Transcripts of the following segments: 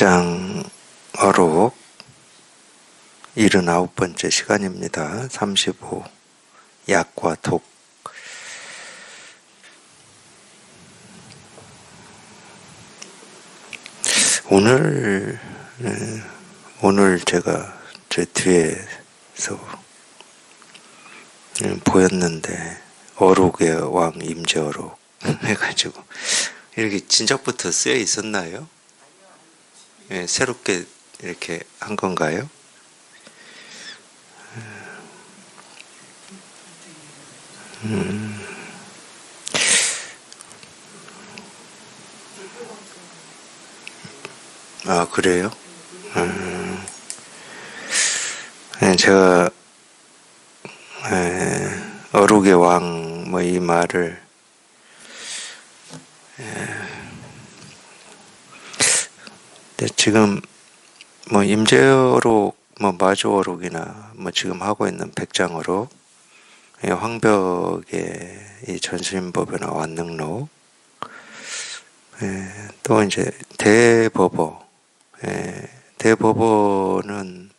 백장 어록 79번째 시간입니다. 35. 약과 독. 오늘 제가 제 뒤에서 보였는데 어록의 왕 임재어록 해가지고 이렇게 진작부터 쓰여 있었나요? 예, 새롭게 이렇게 한 건가요? 아, 그래요? 예, 제가 어록의 왕 뭐 이 말을 지금 뭐 임재어록 뭐 마주어록이나 뭐 지금 하고 있는 백장어록, 황벽의 이 전신법이나 완능록, 또 이제 대법어, 대법어는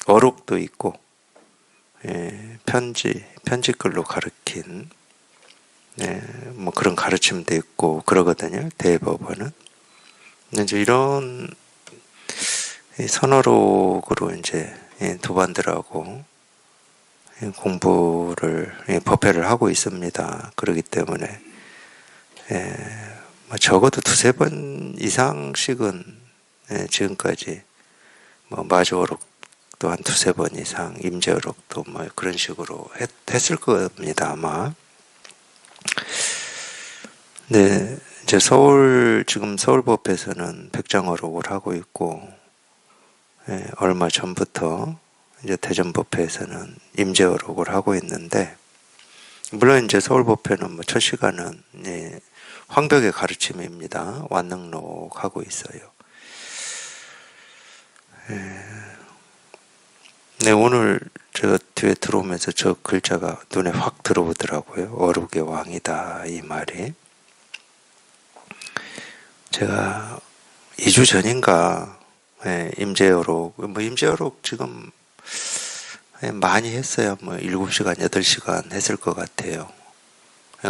어록도 있고, 편지글로 가르친, 뭐 그런 가르침도 있고 그러거든요. 대법어는. 근데 이제 이런 선어록으로 이제 도반들하고 공부를 법회를 하고 있습니다. 그렇기 때문에 뭐 적어도 두세 번 이상씩은 지금까지 뭐 마주어록도 한 두세 번 이상, 임재어록도 뭐 그런 식으로 했을 겁니다, 아마. 네, 이제 지금 서울법에서는 백장어록을 하고 있고, 얼마 전부터 이제 대전법회에서는 임재어록을 하고 있는데, 물론 이제 서울법회는 뭐 첫 시간은 황벽의 가르침입니다. 완능록 하고 있어요. 네, 오늘 제가 뒤에 들어오면서 저 글자가 눈에 확 들어오더라고요. 어록의 왕이다, 이 말이. 제가 2주 전인가 임재어록, 뭐 임재어록 지금 많이 했어요. 뭐 7시간, 8시간 했을 것 같아요.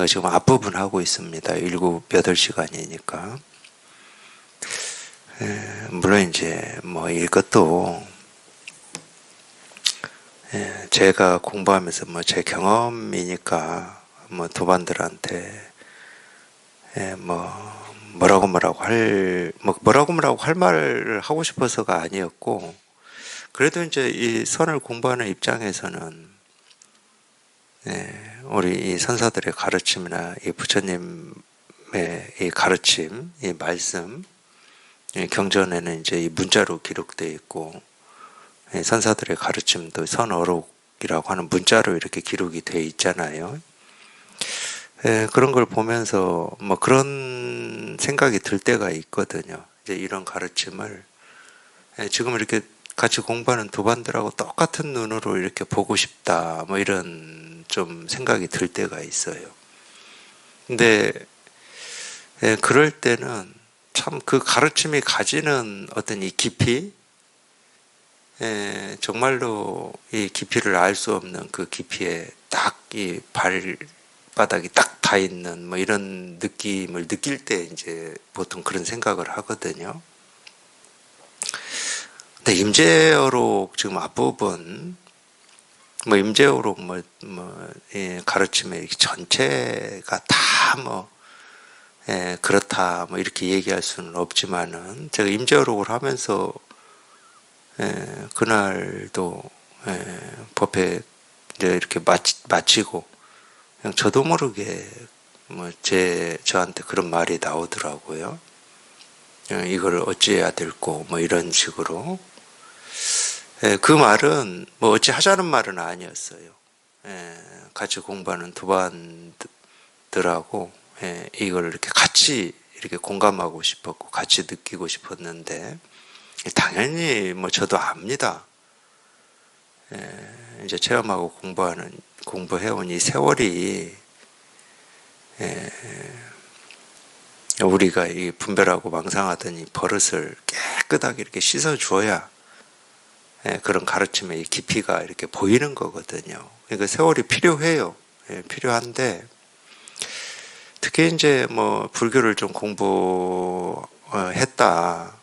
지금 앞부분 하고 있습니다. 7, 8시간이니까. 물론 이제 뭐 이것도 제가 공부하면서 뭐 제 경험이니까 뭐 도반들한테 뭐라고 할 말을 하고 싶어서가 아니었고, 그래도 이제 이 선을 공부하는 입장에서는 우리 이 선사들의 가르침이나 이 부처님의 이 가르침, 이 말씀, 경전에는 이제 이 문자로 기록되어 있고, 선사들의 가르침도 선어록이라고 하는 문자로 이렇게 기록이 되어 있잖아요. 그런 걸 보면서 뭐 그런 생각이 들 때가 있거든요. 이제 이런 가르침을 지금 이렇게 같이 공부하는 도반들하고 똑같은 눈으로 이렇게 보고 싶다, 뭐 이런 좀 생각이 들 때가 있어요. 근데 그럴 때는 참 그 가르침이 가지는 어떤 이 깊이, 정말로 이 깊이를 알 수 없는 그 깊이에 딱 이 발바닥이 딱 닿아 있는 뭐 이런 느낌을 느낄 때 이제 보통 그런 생각을 하거든요. 근데 임재어록 지금 앞부분, 뭐 임재어록 가르침의 전체가 다 그렇다 뭐 이렇게 얘기할 수는 없지만은, 제가 임재어록을 하면서 그날도 법회 이제 이렇게 마치고 그냥 저도 모르게 저한테 그런 말이 나오더라고요. 이걸 어찌해야 될고 뭐 이런 식으로. 그 말은 뭐 어찌 하자는 말은 아니었어요. 같이 공부하는 도반들하고 이걸 이렇게 같이 이렇게 공감하고 싶었고 같이 느끼고 싶었는데, 당연히 뭐 저도 압니다. 이제 체험하고 공부해온 이 세월이 우리가 이 분별하고 망상하던 이 버릇을 깨끗하게 이렇게 씻어주어야 그런 가르침의 이 깊이가 이렇게 보이는 거거든요. 그러니까 세월이 필요해요. 필요한데 특히 이제 뭐 불교를 좀 공부했다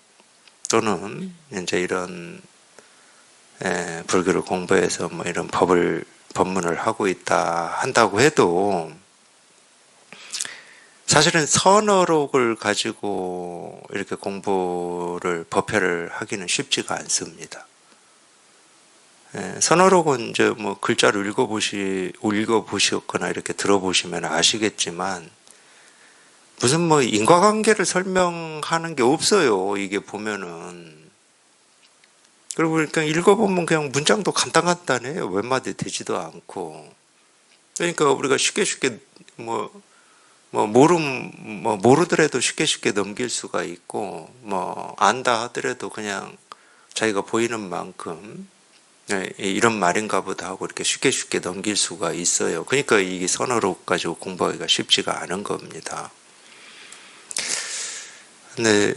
또는 이제 이런 불교를 공부해서 뭐 이런 법문을 하고 있다 한다고 해도 사실은 선어록을 가지고 이렇게 공부를 법회를 하기는 쉽지가 않습니다. 선어록은 이제 뭐 글자를 읽어보셨거나 이렇게 들어보시면 아시겠지만 무슨 뭐 인과관계를 설명하는 게 없어요. 이게 보면은. 그리고 그러니까 읽어보면 그냥 문장도 간단간단해요. 몇 마디 되지도 않고. 그러니까 우리가 쉽게 모르더라도 쉽게 넘길 수가 있고, 뭐, 안다 하더라도 그냥 자기가 보이는 만큼, 이런 말인가 보다 하고 이렇게 쉽게 넘길 수가 있어요. 그러니까 이게 선어록 가지고 공부하기가 쉽지가 않은 겁니다. 근데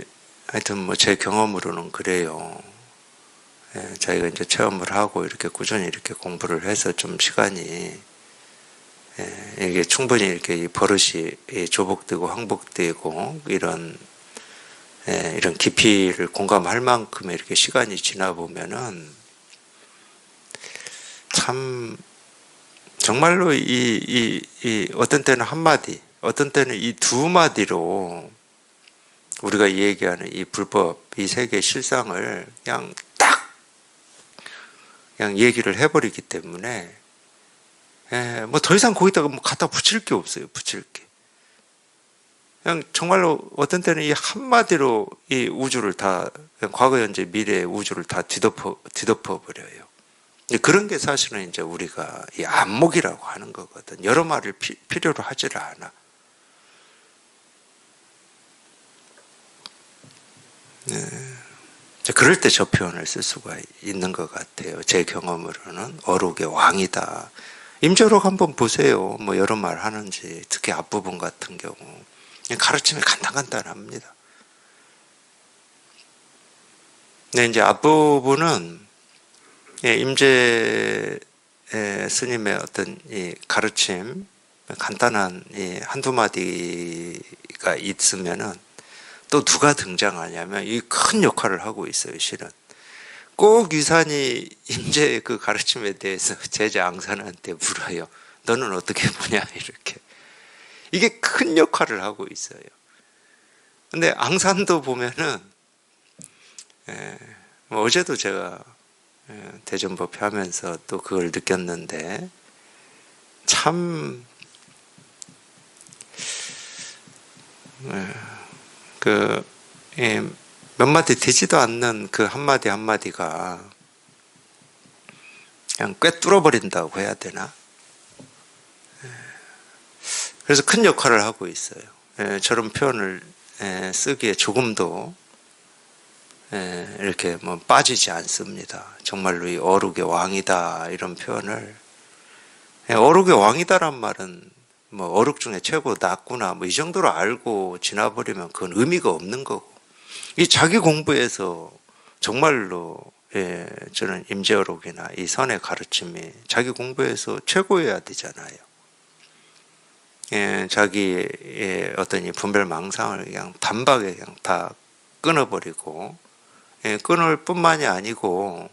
하여튼 뭐 제 경험으로는 그래요. 자기가 이제 체험을 하고 이렇게 꾸준히 이렇게 공부를 해서 좀 시간이 이게 충분히 이렇게 이 버릇이 조복되고 항복되고 이런 깊이를 공감할 만큼의 이렇게 시간이 지나 보면은 참 정말로 이 어떤 때는 한마디, 어떤 때는 이 두 마디로 우리가 얘기하는 이 불법, 이 세계 실상을 그냥 얘기를 해버리기 때문에 뭐 더 이상 거기다가 뭐 갖다 붙일 게 없어요. 붙일 게. 그냥 정말로 어떤 때는 이 한마디로 이 우주를 다 과거, 현재, 미래의 우주를 다 뒤덮어 버려요. 그런 게 사실은 이제 우리가 이 안목이라고 하는 거거든. 여러 말을 필요로 하지를 않아. 그럴 때 저 표현을 쓸 수가 있는 것 같아요. 제 경험으로는 어록의 왕이다. 임재록 한번 보세요. 뭐 여러 말 하는지, 특히 앞부분 같은 경우 가르침이 간단합니다. 근데 이제 앞부분은 임재 스님의 어떤 이 가르침, 간단한 이 한두 마디가 있으면은 또 누가 등장하냐면 이 큰 역할을 하고 있어요, 실은. 꼭 유산이 임재의 그 가르침에 대해서 제자 앙산한테 물어요. 너는 어떻게 보냐, 이렇게. 이게 큰 역할을 하고 있어요. 근데 앙산도 보면은, 뭐 어제도 제가 대전법회 하면서 또 그걸 느꼈는데, 참, 몇 마디 되지도 않는 그 한마디 한마디가 그냥 꿰뚫어 버린다고 해야 되나? 그래서 큰 역할을 하고 있어요. 저런 표현을 쓰기에 조금도 이렇게 뭐 빠지지 않습니다. 정말로 이 어록의 왕이다 이런 표현을 어록의 왕이다란 말은 뭐 어록 중에 최고 낫구나 뭐 이 정도로 알고 지나버리면 그건 의미가 없는 거고 이 자기 공부에서 정말로 저는 임재어록이나 이 선의 가르침이 자기 공부에서 최고여야 되잖아요. 자기의 어떤 이 분별 망상을 그냥 단박에 그냥 다 끊어버리고 끊을 뿐만이 아니고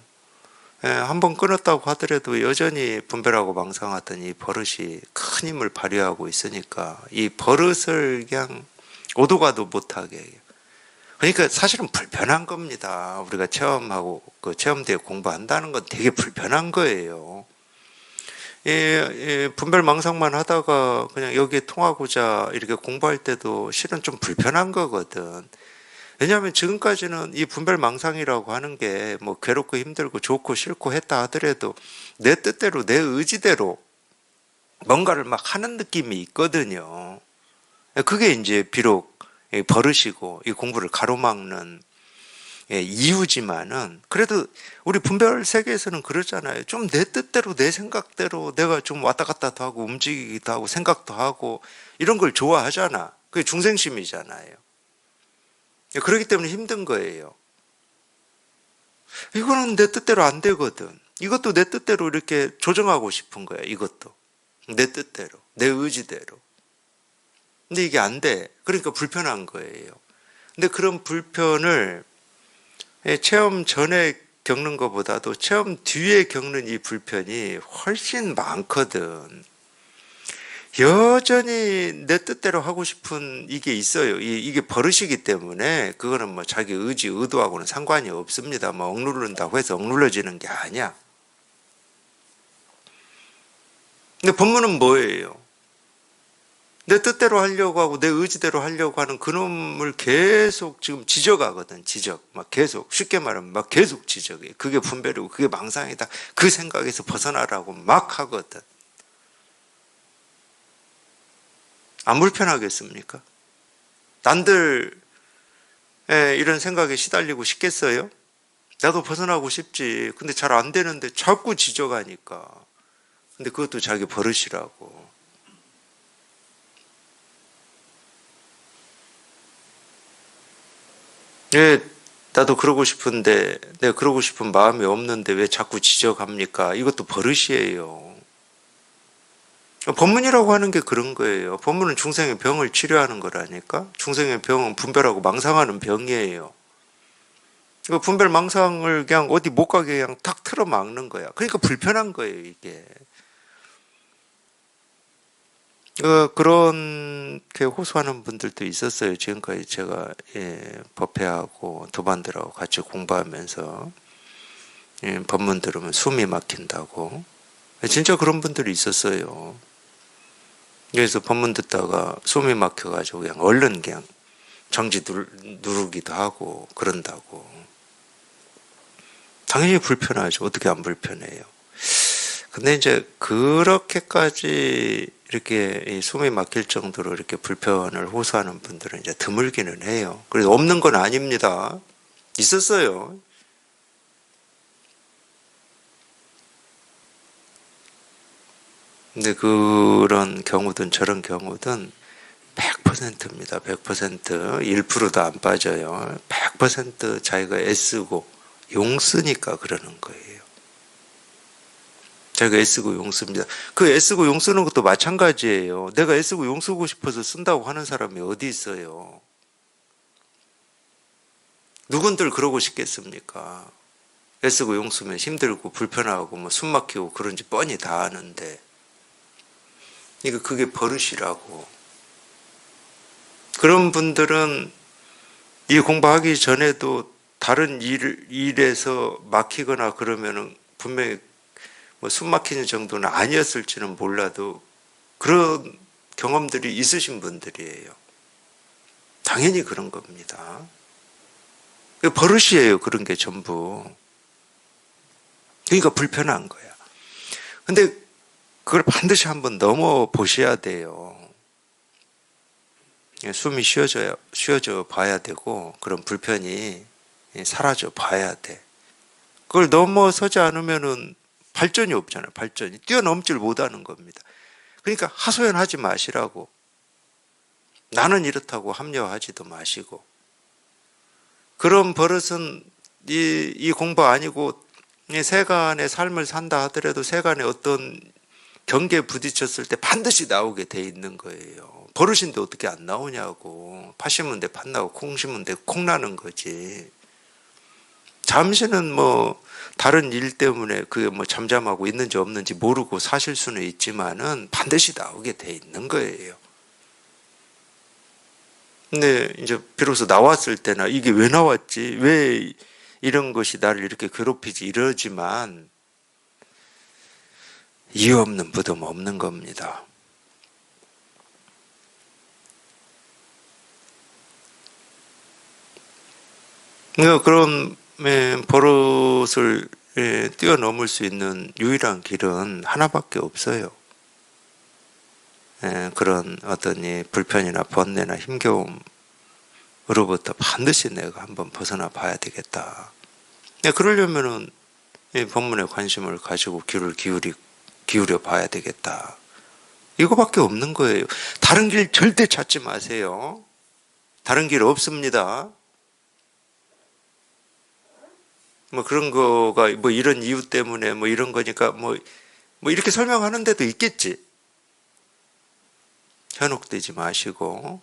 한번 끊었다고 하더라도 여전히 분별하고 망상하던 이 버릇이 큰 힘을 발휘하고 있으니까 이 버릇을 그냥 오도 가도 못하게 그러니까 사실은 불편한 겁니다. 우리가 체험하고 그 체험대회 공부한다는 건 되게 불편한 거예요. 분별 망상만 하다가 그냥 여기에 통하고자 이렇게 공부할 때도 실은 좀 불편한 거거든. 왜냐하면 지금까지는 이 분별 망상이라고 하는 게 뭐 괴롭고 힘들고 좋고 싫고 했다 하더라도 내 뜻대로 내 의지대로 뭔가를 막 하는 느낌이 있거든요. 그게 이제 비록 버릇이고 이 공부를 가로막는 이유지만은 그래도 우리 분별 세계에서는 그러잖아요. 좀 내 뜻대로 내 생각대로 내가 좀 왔다 갔다도 하고 움직이기도 하고 생각도 하고 이런 걸 좋아하잖아. 그게 중생심이잖아요. 그렇기 때문에 힘든 거예요. 이거는 내 뜻대로 안 되거든. 이것도 내 뜻대로 이렇게 조정하고 싶은 거야. 이것도 내 뜻대로, 내 의지대로. 근데 이게 안 돼. 그러니까 불편한 거예요. 근데 그런 불편을 체험 전에 겪는 것보다도 체험 뒤에 겪는 이 불편이 훨씬 많거든. 여전히 내 뜻대로 하고 싶은 이게 있어요. 이게 버릇이기 때문에 그거는 뭐 자기 의지, 의도하고는 상관이 없습니다. 뭐 억누른다고 해서 억눌러지는 게 아니야. 근데 법문은 뭐예요? 내 뜻대로 하려고 하고 내 의지대로 하려고 하는 그놈을 계속 지금 지적하거든. 지적. 막 계속. 쉽게 말하면 막 계속 지적해. 그게 분별이고 그게 망상이다. 그 생각에서 벗어나라고 막 하거든. 안 불편하겠습니까? 남들 이런 생각에 시달리고 싶겠어요? 나도 벗어나고 싶지. 근데 잘 안 되는데 자꾸 지적하니까. 근데 그것도 자기 버릇이라고. 왜 나도 그러고 싶은데 내가 그러고 싶은 마음이 없는데 왜 자꾸 지적합니까? 이것도 버릇이에요. 법문이라고 하는 게 그런 거예요. 법문은 중생의 병을 치료하는 거라니까. 중생의 병은 분별하고 망상하는 병이에요. 그 분별 망상을 그냥 어디 못 가게 그냥 탁 틀어 막는 거야. 그러니까 불편한 거예요, 이게. 그렇게 호소하는 분들도 있었어요. 지금까지 제가 법회하고 도반들하고 같이 공부하면서 법문 들으면 숨이 막힌다고. 진짜 그런 분들이 있었어요. 그래서 법문 듣다가 숨이 막혀가지고 그냥 얼른 그냥 정지 누르기도 하고 그런다고. 당연히 불편하죠. 어떻게 안 불편해요. 근데 이제 그렇게까지 이렇게 숨이 막힐 정도로 이렇게 불편을 호소하는 분들은 이제 드물기는 해요. 그래서 없는 건 아닙니다. 있었어요. 근데 그런 경우든 저런 경우든 100%입니다. 100%. 1%도 안 빠져요. 100% 자기가 애쓰고 용 쓰니까 그러는 거예요. 자기가 애쓰고 용 씁니다. 그 애쓰고 용 쓰는 것도 마찬가지예요. 내가 애쓰고 용 쓰고 싶어서 쓴다고 하는 사람이 어디 있어요? 누군들 그러고 싶겠습니까? 애쓰고 용 쓰면 힘들고 불편하고 뭐 숨 막히고 그런지 뻔히 다 아는데. 그러니까 그게 버릇이라고. 그런 분들은 이 공부하기 전에도 다른 일에서 막히거나 그러면은 분명히 뭐 숨 막히는 정도는 아니었을지는 몰라도 그런 경험들이 있으신 분들이에요. 당연히 그런 겁니다. 버릇이에요. 그런 게 전부. 그러니까 불편한 거야. 근데 그걸 반드시 한번 넘어 보셔야 돼요. 숨이 쉬어져 봐야 되고 그런 불편이 사라져 봐야 돼. 그걸 넘어서지 않으면은 발전이 없잖아요. 발전이 뛰어넘질 못하는 겁니다. 그러니까 하소연하지 마시라고. 나는 이렇다고 합리화하지도 마시고. 그런 버릇은 이 공부 아니고 세간의 삶을 산다 하더라도 세간의 어떤 경계에 부딪혔을 때 반드시 나오게 돼 있는 거예요. 버릇인데 어떻게 안 나오냐고. 팥 심은 데 팥 나고 콩 심은 데 콩 나는 거지. 잠시는 뭐 다른 일 때문에 그게 뭐 잠잠하고 있는지 없는지 모르고 사실 수는 있지만은 반드시 나오게 돼 있는 거예요. 근데 이제 비로소 나왔을 때나 이게 왜 나왔지? 왜 이런 것이 나를 이렇게 괴롭히지? 이러지만 이유 없는 무덤 없는 겁니다. 그런 버릇을 뛰어넘을 수 있는 유일한 길은 하나밖에 없어요. 그런 어떤 이 불편이나 번뇌나 힘겨움으로부터 반드시 내가 한번 벗어나 봐야 되겠다. 그러려면은 이 법문에 관심을 가지고 귀를 기울여 봐야 되겠다. 이거밖에 없는 거예요. 다른 길 절대 찾지 마세요. 다른 길 없습니다. 뭐 그런 거가 뭐 이런 이유 때문에 뭐 이런 거니까 뭐 이렇게 설명하는 데도 있겠지. 현혹되지 마시고.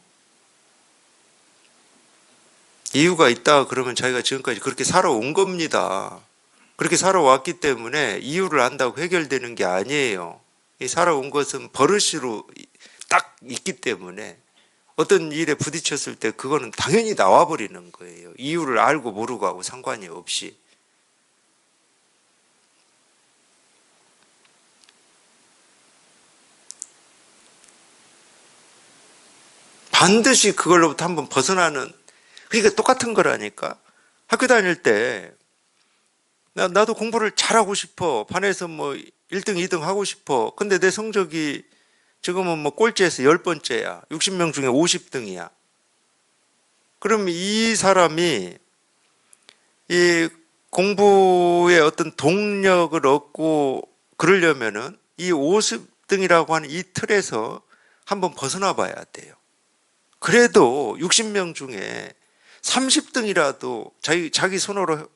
이유가 있다 그러면 자기가 지금까지 그렇게 살아온 겁니다. 그렇게 살아왔기 때문에 이유를 안다고 해결되는 게 아니에요. 이 살아온 것은 버릇으로 딱 있기 때문에 어떤 일에 부딪혔을 때 그거는 당연히 나와버리는 거예요. 이유를 알고 모르고 하고 상관이 없이. 반드시 그걸로부터 한번 벗어나는, 그러니까 똑같은 거라니까. 학교 다닐 때 나도 공부를 잘하고 싶어. 반에서 뭐 1등, 2등 하고 싶어. 근데 내 성적이 지금은 뭐 꼴찌에서 10번째야. 60명 중에 50등이야. 그럼 이 사람이 이 공부의 어떤 동력을 얻고 그러려면은 이 50등이라고 하는 이 틀에서 한번 벗어나 봐야 돼요. 그래도 60명 중에 30등이라도 자기 손으로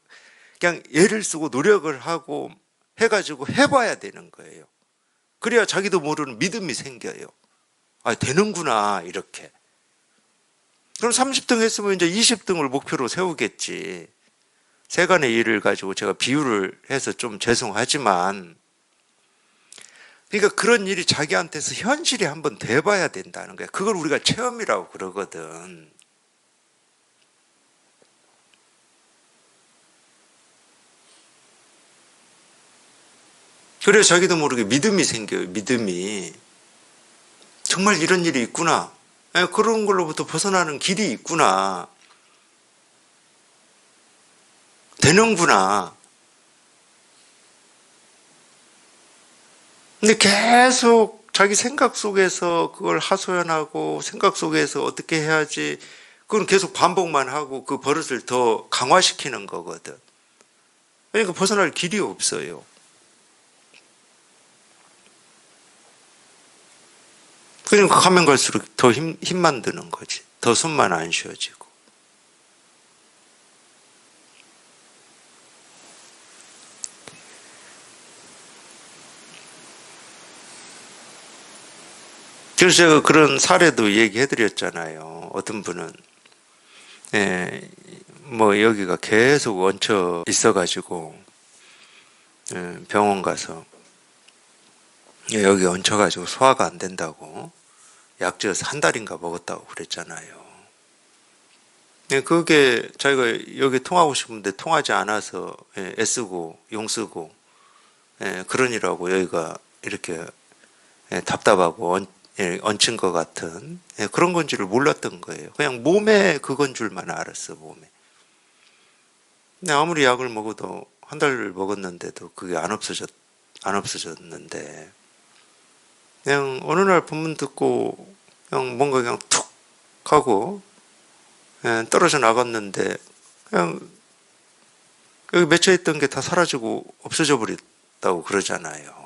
그냥 애를 쓰고 노력을 하고 해가지고 해봐야 되는 거예요. 그래야 자기도 모르는 믿음이 생겨요. 아, 되는구나, 이렇게. 그럼 30등 했으면 이제 20등을 목표로 세우겠지. 세간의 일을 가지고 제가 비유를 해서 좀 죄송하지만, 그러니까 그런 일이 자기한테서 현실이 한번 돼봐야 된다는 거야. 그걸 우리가 체험이라고 그러거든. 그래서 자기도 모르게 믿음이 생겨요. 믿음이. 정말 이런 일이 있구나. 그런 걸로부터 벗어나는 길이 있구나. 되는구나. 근데 계속 자기 생각 속에서 그걸 하소연하고 생각 속에서 어떻게 해야지, 그건 계속 반복만 하고 그 버릇을 더 강화시키는 거거든. 그러니까 벗어날 길이 없어요. 그러니까 가면 갈수록 더 힘만 드는 거지. 더 숨만 안 쉬어지고. 그래서 제가 그런 사례도 얘기해 드렸잖아요. 어떤 분은, 뭐 여기가 계속 얹혀 있어가지고, 병원 가서, 여기 얹혀가지고 소화가 안 된다고, 약지어서 한 달인가 먹었다고 그랬잖아요. 그게 자기가 여기 통하고 싶은데 통하지 않아서 애쓰고 용쓰고 그러니라고 여기가 이렇게 답답하고 얹힌 것 같은 그런 건 줄을 몰랐던 거예요. 그냥 몸에 그건 줄만 알았어, 몸에. 근데 아무리 약을 먹어도 한 달 먹었는데도 그게 안 없어졌는데 그냥 어느 날 본문 듣고 그냥 뭔가 그냥 툭 하고 떨어져 나갔는데 그냥 여기 맺혀 있던 게 다 사라지고 없어져 버렸다고 그러잖아요.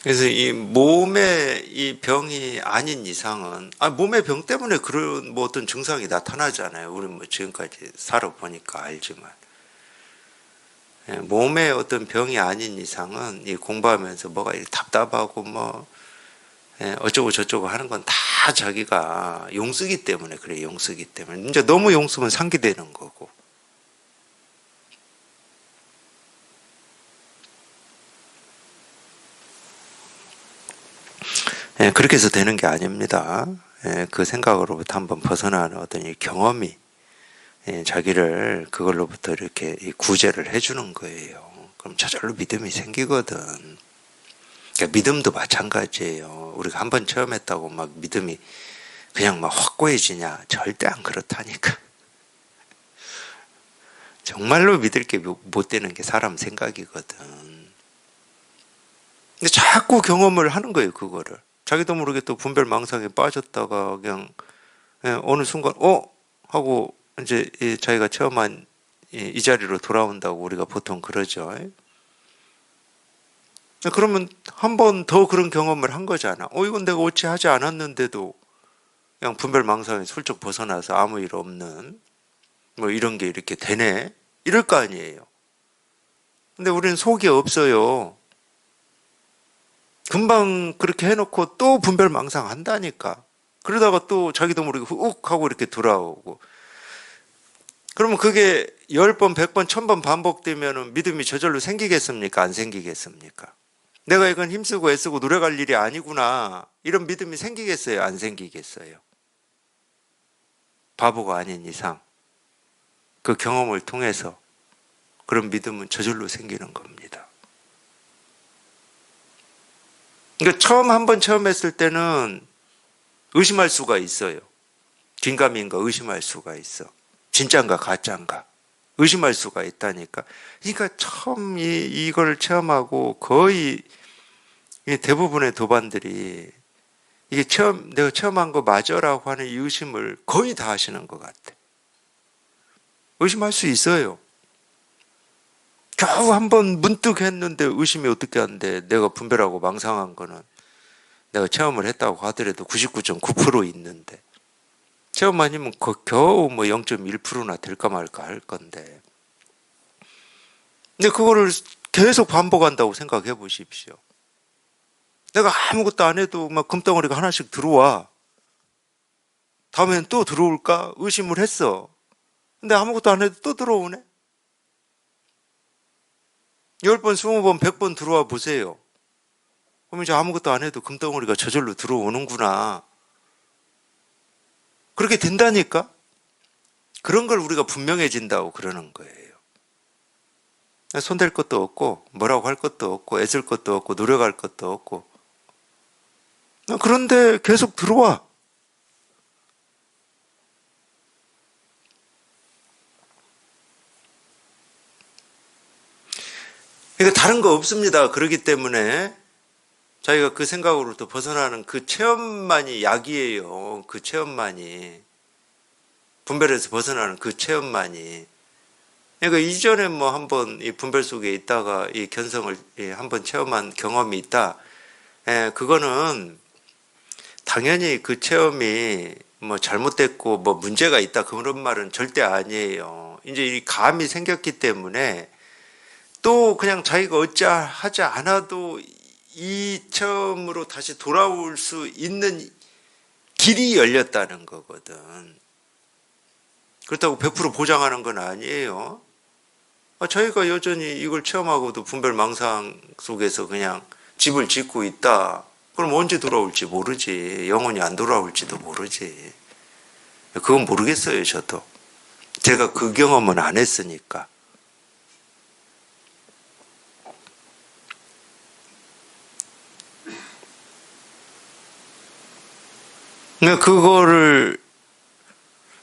그래서 이 몸의 이 병이 아닌 이상은, 몸의 병 때문에 그런 뭐 어떤 증상이 나타나잖아요. 우리 뭐 지금까지 살아보니까 알지만. 몸의 어떤 병이 아닌 이상은 이 공부하면서 뭐가 답답하고 뭐 어쩌고 저쩌고 하는 건 다 자기가 용쓰기 때문에 그래. 용쓰기 때문에 이제 너무 용쓰면 상기되는 거고. 그렇게 해서 되는 게 아닙니다. 그 생각으로부터 한번 벗어나는 어떤 이 경험이 자기를 그걸로부터 이렇게 구제를 해주는 거예요. 그럼 저절로 믿음이 생기거든. 그러니까 믿음도 마찬가지예요. 우리가 한번 체험했다고 막 믿음이 그냥 막 확고해지냐? 절대 안 그렇다니까. 정말로 믿을 게 못 되는 게 사람 생각이거든. 근데 자꾸 경험을 하는 거예요, 그거를. 자기도 모르게 또 분별 망상에 빠졌다가 그냥 어느 순간 하고 이제 자기가 체험한 이 자리로 돌아온다고 우리가 보통 그러죠. 그러면 한 번 더 그런 경험을 한 거잖아. 이건 내가 어찌 하지 않았는데도 그냥 분별망상에 슬쩍 벗어나서 아무 일 없는 뭐 이런 게 이렇게 되네? 이럴 거 아니에요. 근데 우리는 속이 없어요. 금방 그렇게 해놓고 또 분별망상 한다니까. 그러다가 또 자기도 모르게 훅 하고 이렇게 돌아오고. 그러면 그게 10번, 100번, 1000번 반복되면 믿음이 저절로 생기겠습니까? 안 생기겠습니까? 내가 이건 힘쓰고 애쓰고 노력할 일이 아니구나. 이런 믿음이 생기겠어요? 안 생기겠어요? 바보가 아닌 이상 그 경험을 통해서 그런 믿음은 저절로 생기는 겁니다. 그러니까 처음 했을 때는 의심할 수가 있어요. 긴가민가 의심할 수가 있어. 진짠가 가짠가 의심할 수가 있다니까. 그러니까 처음 이걸 체험하고 거의 대부분의 도반들이 이게 내가 체험한 거 맞아라고 하는 이 의심을 거의 다 하시는 것 같아. 의심할 수 있어요. 겨우 한 번 문득 했는데 의심이 어떻게 하는데 내가 분별하고 망상한 거는 내가 체험을 했다고 하더라도 99.9% 있는데 체험 아니면 겨우 뭐 0.1%나 될까 말까 할 건데 근데 그거를 계속 반복한다고 생각해 보십시오. 내가 아무것도 안 해도 막 금덩어리가 하나씩 들어와. 다음엔 또 들어올까? 의심을 했어. 근데 아무것도 안 해도 또 들어오네? 10번, 20번, 100번 들어와 보세요. 그럼 이제 아무것도 안 해도 금덩어리가 저절로 들어오는구나. 그렇게 된다니까? 그런 걸 우리가 분명해진다고 그러는 거예요. 손댈 것도 없고, 뭐라고 할 것도 없고, 애쓸 것도 없고, 노력할 것도 없고. 그런데 계속 들어와. 그러니까 다른 거 없습니다. 그렇기 때문에 자기가 그 생각으로부터 벗어나는 그 체험만이 약이에요. 그 체험만이. 분별에서 벗어나는 그 체험만이. 그러니까 이전에 뭐 한번 이 분별 속에 있다가 이 견성을 한번 체험한 경험이 있다. 그거는 당연히 그 체험이 뭐 잘못됐고 뭐 문제가 있다. 그런 말은 절대 아니에요. 이제 이 감이 생겼기 때문에 또 그냥 자기가 어찌하지 않아도 이 체험으로 다시 돌아올 수 있는 길이 열렸다는 거거든. 그렇다고 100% 보장하는 건 아니에요. 자기가 여전히 이걸 체험하고도 분별망상 속에서 그냥 집을 짓고 있다. 그럼 언제 돌아올지 모르지. 영원히 안 돌아올지도 모르지. 그건 모르겠어요, 저도. 제가 그 경험은 안 했으니까. 그러니까 그거를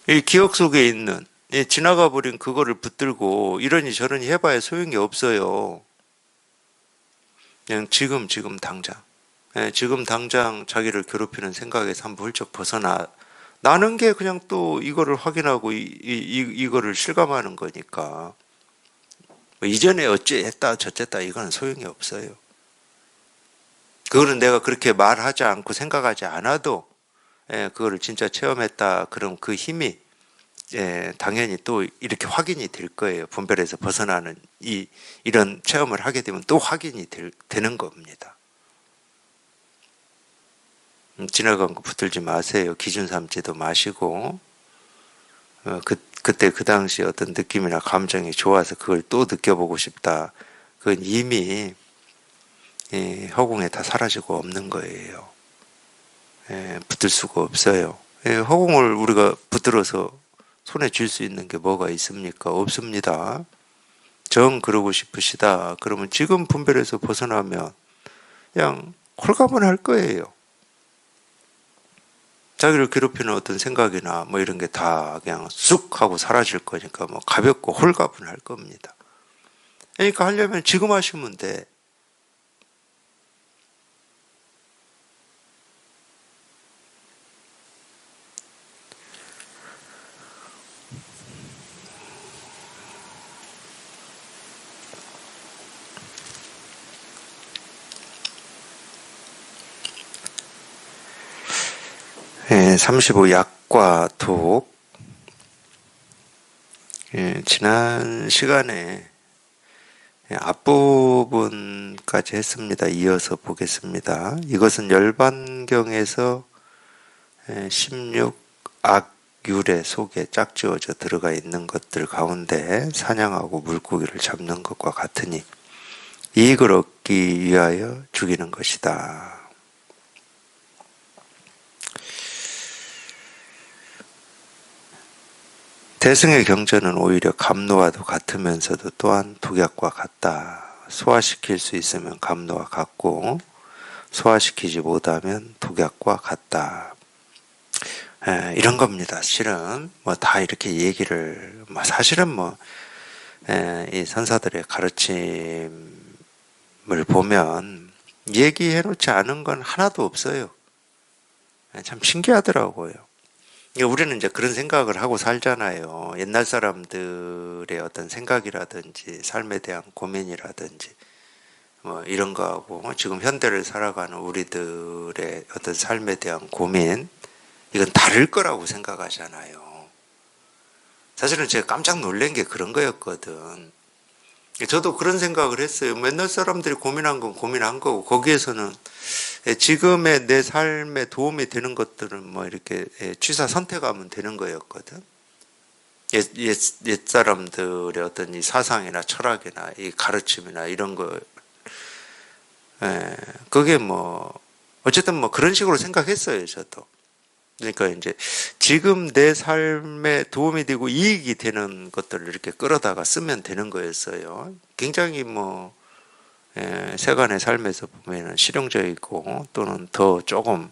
이 기억 속에 있는 지나가 버린 그거를 붙들고 이러니 저러니 해봐야 소용이 없어요. 그냥 지금 당장. 지금 당장 자기를 괴롭히는 생각에서 한번 훌쩍 나는 게 그냥 또 이거를 확인하고 이거를 실감하는 거니까. 뭐 이전에 어찌했다 저쨌다 이거는 소용이 없어요. 그거는 내가 그렇게 말하지 않고 생각하지 않아도 그거를 진짜 체험했다 그럼 그 힘이 당연히 또 이렇게 확인이 될 거예요. 분별에서 벗어나는 이런 체험을 하게 되면 또 확인이 되는 겁니다. 지나간 거 붙들지 마세요. 기준 삼지도 마시고 그때 그 당시 어떤 느낌이나 감정이 좋아서 그걸 또 느껴보고 싶다. 그건 이미 허공에 다 사라지고 없는 거예요. 붙들 수가 없어요. 허공을 우리가 붙들어서 손에 쥘 수 있는 게 뭐가 있습니까? 없습니다. 정 그러고 싶으시다. 그러면 지금 분별에서 벗어나면 그냥 홀가분할 거예요. 자기를 괴롭히는 어떤 생각이나 뭐 이런 게 다 그냥 쑥 하고 사라질 거니까 뭐 가볍고 홀가분할 겁니다. 그러니까 하려면 지금 하시면 돼. 35 약과 독. 지난 시간에 앞부분까지 했습니다. 이어서 보겠습니다. 이것은 열반경에서 16 악율의 속에 짝지어져 들어가 있는 것들 가운데 사냥하고 물고기를 잡는 것과 같으니 이익을 얻기 위하여 죽이는 것이다. 대승의 경전은 오히려 감노와도 같으면서도 또한 독약과 같다. 소화시킬 수 있으면 감노와 같고 소화시키지 못하면 독약과 같다. 이런 겁니다. 실은 뭐 다 이렇게 얘기를 사실은 이 선사들의 가르침을 보면 얘기해 놓지 않은 건 하나도 없어요. 참 신기하더라고요. 우리는 이제 그런 생각을 하고 살잖아요. 옛날 사람들의 어떤 생각이라든지 삶에 대한 고민이라든지 뭐 이런 거하고 지금 현대를 살아가는 우리들의 어떤 삶에 대한 고민, 이건 다를 거라고 생각하잖아요. 사실은 제가 깜짝 놀란 게 그런 거였거든. 저도 그런 생각을 했어요. 옛날 사람들이 고민한 건 고민한 거고 거기에서는 지금의 내 삶에 도움이 되는 것들은 뭐 이렇게 취사 선택하면 되는 거였거든. 옛 사람들의 어떤 이 사상이나 철학이나 이 가르침이나 이런 거, 그게 뭐 어쨌든 뭐 그런 식으로 생각했어요, 저도. 그러니까 이제 지금 내 삶에 도움이 되고 이익이 되는 것들을 이렇게 끌어다가 쓰면 되는 거였어요. 굉장히 뭐 세간의 삶에서 보면은 실용적이고 또는 더 조금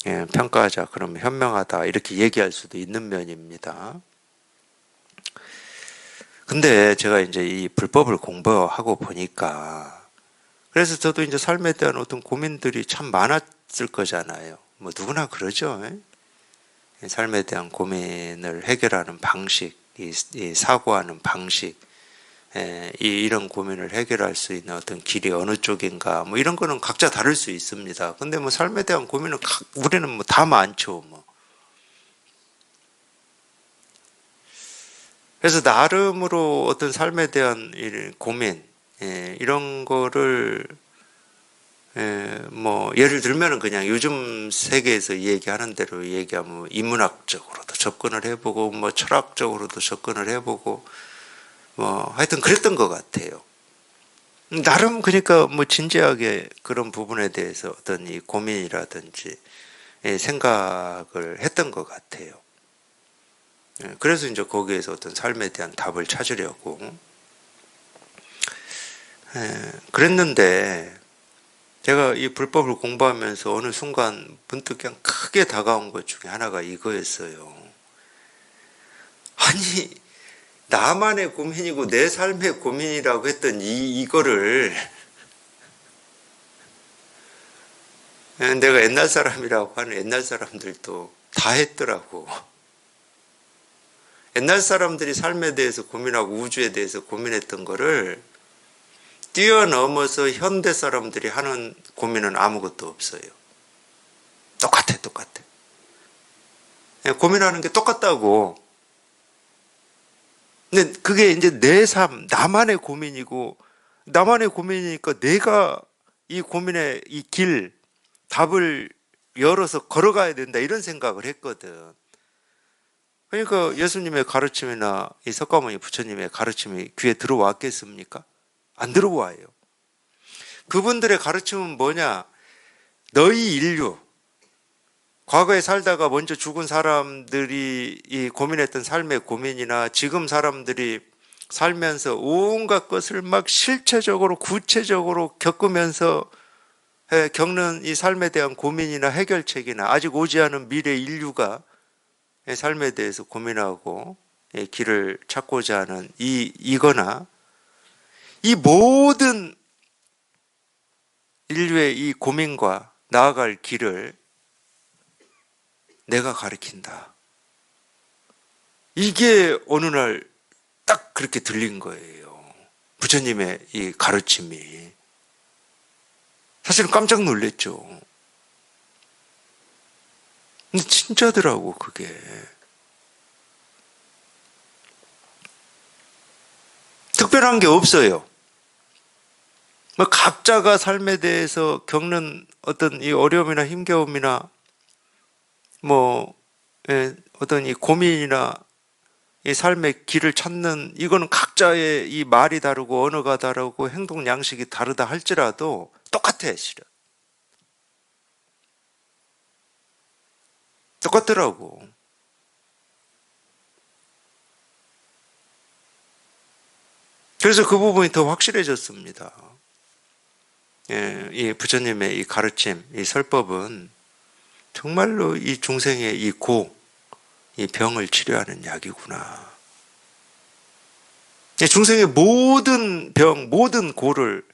평가하자 그러면 현명하다 이렇게 얘기할 수도 있는 면입니다. 근데 제가 이제 이 불법을 공부하고 보니까 그래서 저도 이제 삶에 대한 어떤 고민들이 참 많았을 거잖아요. 뭐 누구나 그러죠. 삶에 대한 고민을 해결하는 방식, 이 사고하는 방식, 이런 고민을 해결할 수 있는 어떤 길이 어느 쪽인가, 뭐 이런 거는 각자 다를 수 있습니다. 근데 뭐 삶에 대한 고민은 우리는 뭐 다 많죠, 뭐. 그래서 나름으로 어떤 삶에 대한 고민, 이런 거를 뭐 예를 들면은 그냥 요즘 세계에서 얘기하는 대로 얘기하면 인문학적으로도 접근을 해보고 뭐 철학적으로도 접근을 해보고 뭐 하여튼 그랬던 것 같아요. 나름 그러니까 뭐 진지하게 그런 부분에 대해서 어떤 이 고민이라든지 생각을 했던 것 같아요. 그래서 이제 거기에서 어떤 삶에 대한 답을 찾으려고 그랬는데 제가 이 불법을 공부하면서 어느 순간 문득 그냥 크게 다가온 것 중에 하나가 이거였어요. 아니, 나만의 고민이고 내 삶의 고민이라고 했던 이거를 내가 옛날 사람이라고 하는 옛날 사람들도 다 했더라고. 옛날 사람들이 삶에 대해서 고민하고 우주에 대해서 고민했던 거를 뛰어넘어서 현대 사람들이 하는 고민은 아무것도 없어요. 똑같아, 똑같아. 고민하는 게 똑같다고. 근데 그게 이제 내 삶, 나만의 고민이고, 나만의 고민이니까 내가 이 고민의 이 길, 답을 열어서 걸어가야 된다, 이런 생각을 했거든. 그러니까 예수님의 가르침이나 이 석가모니 부처님의 가르침이 귀에 들어왔겠습니까? 안 들어와요. 그분들의 가르침은 뭐냐? 너희 인류, 과거에 살다가 먼저 죽은 사람들이 이 고민했던 삶의 고민이나 지금 사람들이 살면서 온갖 것을 막 실체적으로 구체적으로 겪으면서 겪는 이 삶에 대한 고민이나 해결책이나 아직 오지 않은 미래 인류가 삶에 대해서 고민하고 길을 찾고자 하는 이거나 이 모든 인류의 이 고민과 나아갈 길을 내가 가르친다. 이게 어느 날 딱 그렇게 들린 거예요. 부처님의 이 가르침이. 사실은 깜짝 놀랐죠. 근데 진짜더라고, 그게. 특별한 게 없어요. 뭐 각자가 삶에 대해서 겪는 어떤 이 어려움이나 힘겨움이나 뭐 어떤 이 고민이나 이 삶의 길을 찾는 이거는 각자의 이 말이 다르고 언어가 다르고 행동 양식이 다르다 할지라도 똑같아, 실은. 똑같더라고. 그래서 그 부분이 더 확실해졌습니다. 예, 이 부처님의 이 가르침, 이 설법은 정말로 이 중생의 이 이 병을 치료하는 약이구나. 중생의 모든 병, 모든 고를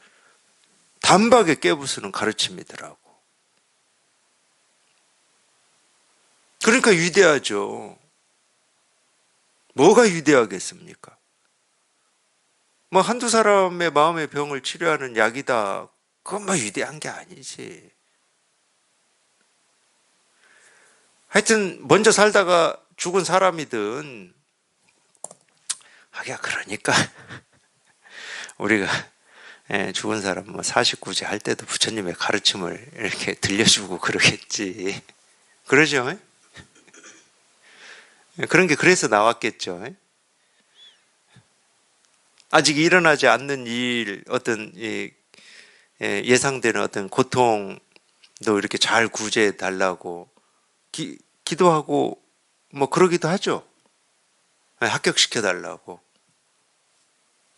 단박에 깨부수는 가르침이더라고. 그러니까 위대하죠. 뭐가 위대하겠습니까? 뭐 한두 사람의 마음의 병을 치료하는 약이다. 그건 뭐 위대한 게 아니지. 하여튼 먼저 살다가 죽은 사람이든 하기야 그러니까 우리가 죽은 사람 뭐 49제 할 때도 부처님의 가르침을 이렇게 들려주고 그러겠지. 그러죠? 그런 게 그래서 나왔겠죠. 아직 일어나지 않는 일, 어떤 예상되는 어떤 고통도 이렇게 잘 구제해 달라고 기도하고 뭐 그러기도 하죠. 합격시켜 달라고.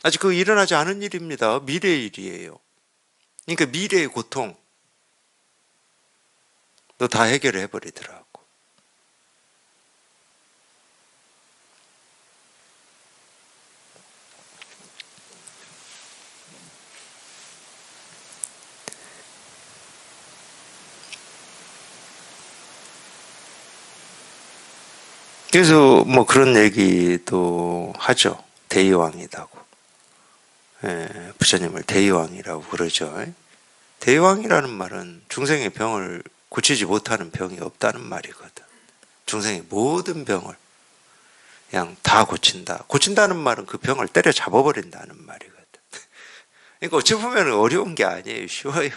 아직 그거 일어나지 않은 일입니다. 미래의 일이에요. 그러니까 미래의 고통 너 다 해결해 버리더라고. 그래서 뭐 그런 얘기도 하죠. 대의왕이라고. 부처님을 대의왕이라고 그러죠. 대의왕이라는 말은 중생의 병을 고치지 못하는 병이 없다는 말이거든. 중생의 모든 병을 그냥 다 고친다. 고친다는 말은 그 병을 때려 잡아버린다는 말이거든. 그러니까 어찌 보면 어려운 게 아니에요. 쉬워요.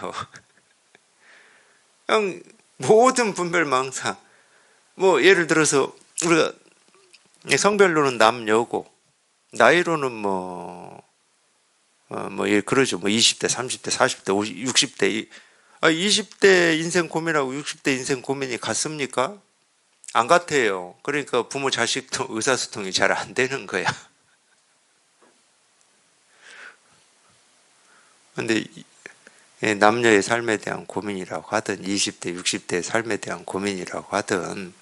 그냥 모든 분별망상. 뭐 예를 들어서 우리가 성별로는 남녀고 나이로는 그러죠. 뭐 20대, 30대, 40대, 50, 60대. 20대 인생 고민하고 60대 인생 고민이 같습니까? 안 같아요. 그러니까 부모 자식도 의사소통이 잘 안 되는 거야. 근데 남녀의 삶에 대한 고민이라고 하든 20대, 60대의 삶에 대한 고민이라고 하든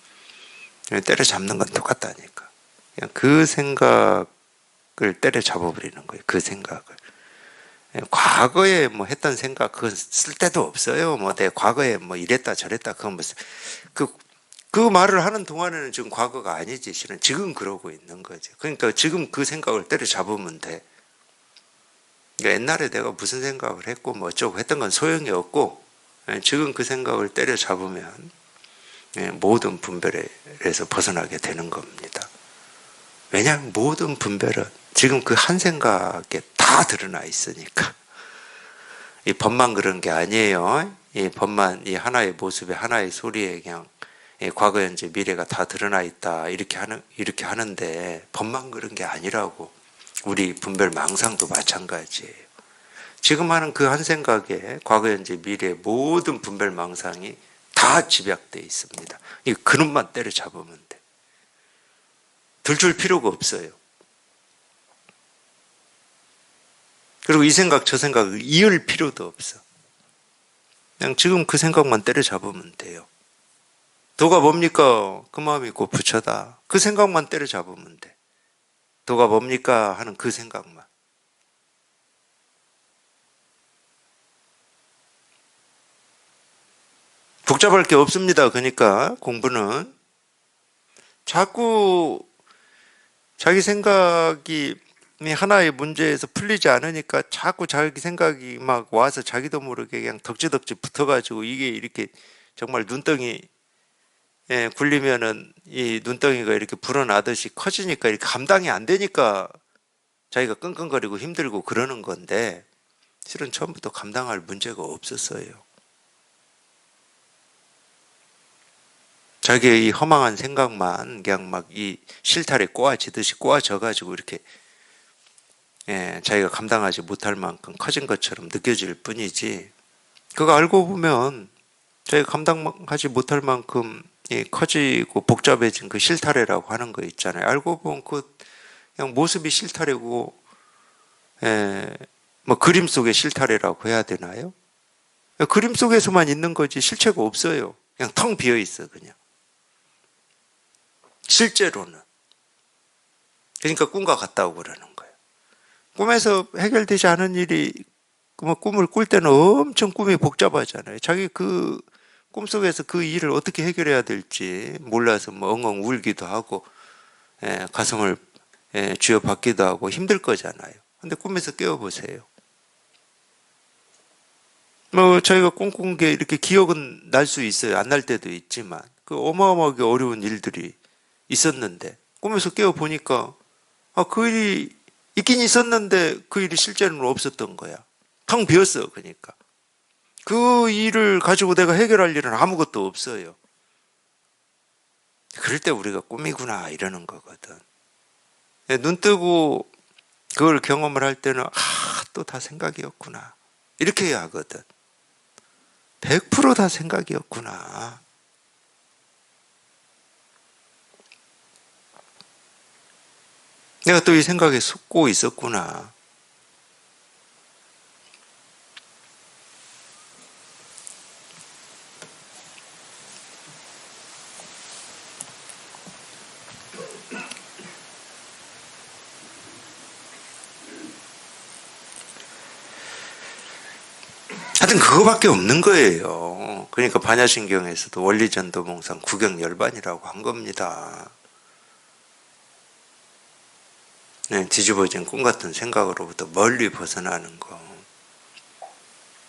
때려잡는 건 똑같다니까. 그냥 그 생각을 때려잡아버리는 거예요. 그 생각을. 과거에 뭐 했던 생각 그건 쓸 데도 없어요. 뭐 내 과거에 뭐 이랬다 저랬다 그건 뭐 그, 그 말을 하는 동안에는 지금 과거가 아니지. 실은 지금 그러고 있는 거지. 그러니까 지금 그 생각을 때려잡으면 돼. 그러니까 옛날에 내가 무슨 생각을 했고 뭐 어쩌고 했던 건 소용이 없고 지금 그 생각을 때려잡으면 모든 분별에서 벗어나게 되는 겁니다. 왜냐하면 모든 분별은 지금 그 한 생각에 다 드러나 있으니까. 이 법만 그런 게 아니에요. 이 법만 이 하나의 모습에 하나의 소리에 그냥 과거, 현재, 미래가 다 드러나 있다 이렇게 하는데 법만 그런 게 아니라고. 우리 분별 망상도 마찬가지예요. 지금 하는 그 한 생각에 과거, 현재, 미래의 모든 분별 망상이 다 집약되어 있습니다. 이 그놈만 때려잡으면 돼. 들줄 필요가 없어요. 그리고 이 생각 저 생각을 이을 필요도 없어. 그냥 지금 그 생각만 때려잡으면 돼요. 도가 뭡니까? 그 마음이 곧 부처다. 그 생각만 때려잡으면 돼. 도가 뭡니까? 하는 그 생각만. 복잡할 게 없습니다. 그러니까 공부는 자꾸 자기 생각이 하나의 문제에서 풀리지 않으니까 자꾸 자기 생각이 막 와서 자기도 모르게 그냥 덕지덕지 붙어가지고 이게 이렇게 정말 눈덩이 굴리면은 이 눈덩이가 이렇게 불어나듯이 커지니까 이렇게 감당이 안 되니까 자기가 끙끙거리고 힘들고 그러는 건데, 실은 처음부터 감당할 문제가 없었어요. 자기의 이 허망한 생각만 그냥 막 이 실타래 꼬아지듯이 꼬아져가지고 이렇게 자기가 감당하지 못할 만큼 커진 것처럼 느껴질 뿐이지, 그거 알고 보면 자기가 감당하지 못할 만큼 커지고 복잡해진 그 실타래라고 하는 거 있잖아요. 알고 보면 그 그냥 모습이 실타래고, 뭐 그림 속의 실타래라고 해야 되나요? 그림 속에서만 있는 거지 실체가 없어요. 그냥 텅 비어 있어 그냥. 실제로는. 그러니까 꿈과 같다고 그러는 거예요. 꿈에서 해결되지 않은 일이, 뭐 꿈을 꿀 때는 엄청 꿈이 복잡하잖아요. 자기 그 꿈속에서 그 일을 어떻게 해결해야 될지 몰라서 뭐 엉엉 울기도 하고, 가슴을 쥐어박기도 하고 힘들 거잖아요. 근데 꿈에서 깨워보세요. 뭐 저희가 꿈꾼 게 이렇게 기억은 날 수 있어요. 안 날 때도 있지만 그 어마어마하게 어려운 일들이 있었는데 꿈에서 깨워보니까 그 일이 있긴 있었는데 그 일이 실제로는 없었던 거야. 텅 비었어. 그러니까 그 일을 가지고 내가 해결할 일은 아무것도 없어요. 그럴 때 우리가 꿈이구나 이러는 거거든. 눈 뜨고 그걸 경험을 할 때는 또 다 생각이었구나 이렇게 해야 하거든. 100%다 생각이었구나. 내가 또 이 생각에 속고 있었구나. 하여튼 그거밖에 없는 거예요. 그러니까 반야신경에서도 원리전도몽상 구경열반이라고 한 겁니다. 뒤집어진 꿈 같은 생각으로부터 멀리 벗어나는 거.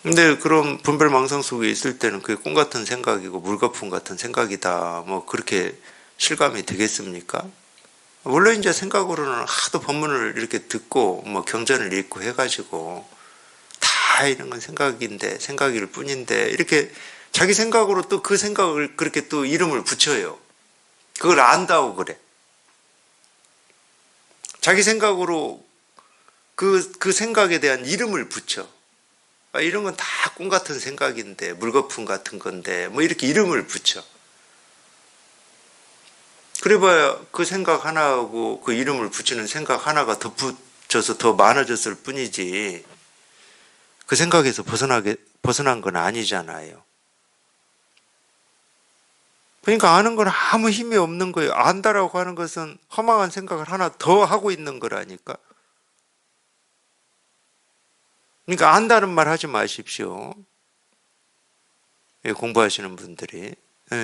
근데 그런 분별망상 속에 있을 때는 그게 꿈 같은 생각이고 물거품 같은 생각이다, 뭐 그렇게 실감이 되겠습니까? 물론 이제 생각으로는 하도 법문을 이렇게 듣고 뭐 경전을 읽고 해가지고 다 이런 건 생각인데, 생각일 뿐인데, 이렇게 자기 생각으로 또 그 생각을 그렇게 또 이름을 붙여요. 그걸 안다고 그래. 자기 생각으로 그 생각에 대한 이름을 붙여. 이런 건 다 꿈 같은 생각인데, 물거품 같은 건데, 뭐 이렇게 이름을 붙여. 그래봐야 그 생각 하나하고 그 이름을 붙이는 생각 하나가 덧붙여서 더 많아졌을 뿐이지, 그 생각에서 벗어난 건 아니잖아요. 그러니까 아는 건 아무 힘이 없는 거예요. 안다라고 하는 것은 허망한 생각을 하나 더 하고 있는 거라니까. 그러니까 안다는 말 하지 마십시오. 공부하시는 분들이.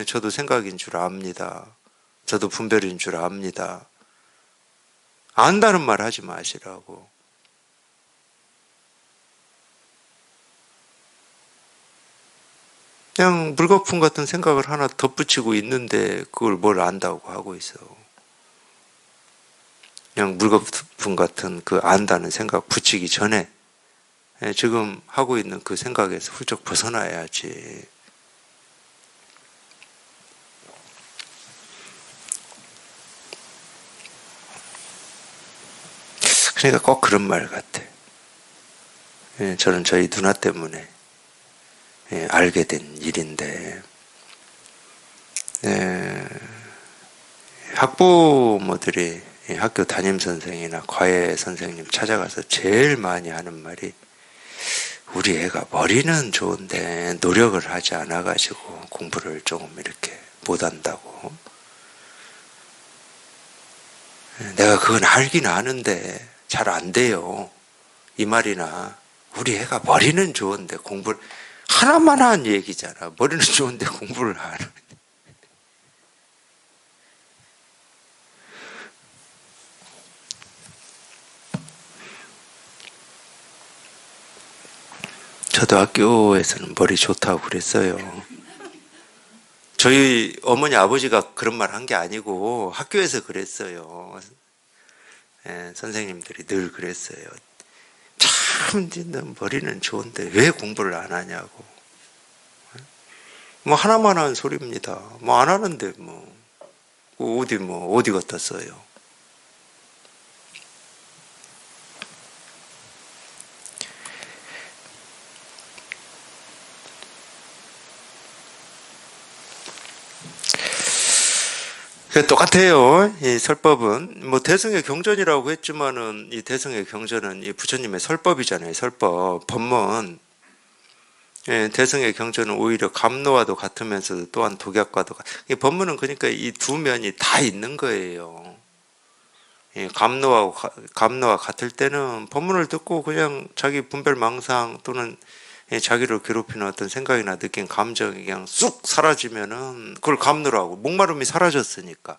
저도 생각인 줄 압니다. 저도 분별인 줄 압니다. 안다는 말 하지 마시라고. 그냥 물거품 같은 생각을 하나 덧붙이고 있는데 그걸 뭘 안다고 하고 있어. 그냥 물거품 같은 그 안다는 생각 붙이기 전에 지금 하고 있는 그 생각에서 훌쩍 벗어나야지. 그러니까 꼭 그런 말 같아. 저는 저희 누나 때문에 알게 된 일인데, 학부모들이 학교 담임선생이나 과외 선생님 찾아가서 제일 많이 하는 말이, 우리 애가 머리는 좋은데 노력을 하지 않아가지고 공부를 조금 이렇게 못한다고. 내가 그건 알긴 아는데 잘 안 돼요. 이 말이나, 우리 애가 머리는 좋은데 공부를, 하나만 한 얘기잖아. 머리는 좋은데 공부를 안 하는. 저도 학교에서는 머리 좋다고 그랬어요. 저희 어머니 아버지가 그런 말 한 게 아니고 학교에서 그랬어요. 예, 선생님들이 늘 그랬어요. 참 너 머리는 좋은데 왜 공부를 안 하냐고. 뭐 하나만 하는 소리입니다. 뭐 안 하는데 어디 갖다 써요. 똑같아요. 이 설법은 뭐 대승의 경전이라고 했지만은 이 대승의 경전은 이 부처님의 설법이잖아요. 설법 법문. 예, 대승의 경전은 오히려 감노와도 같으면서도 또한 독약과도 이 법문은 그러니까 이 두 면이 다 있는 거예요. 예, 감노와 같을 때는 법문을 듣고 그냥 자기 분별망상 또는 예, 자기를 괴롭히는 어떤 생각이나 느낀 감정이 그냥 쑥 사라지면은 그걸 감노라고 목마름이 사라졌으니까.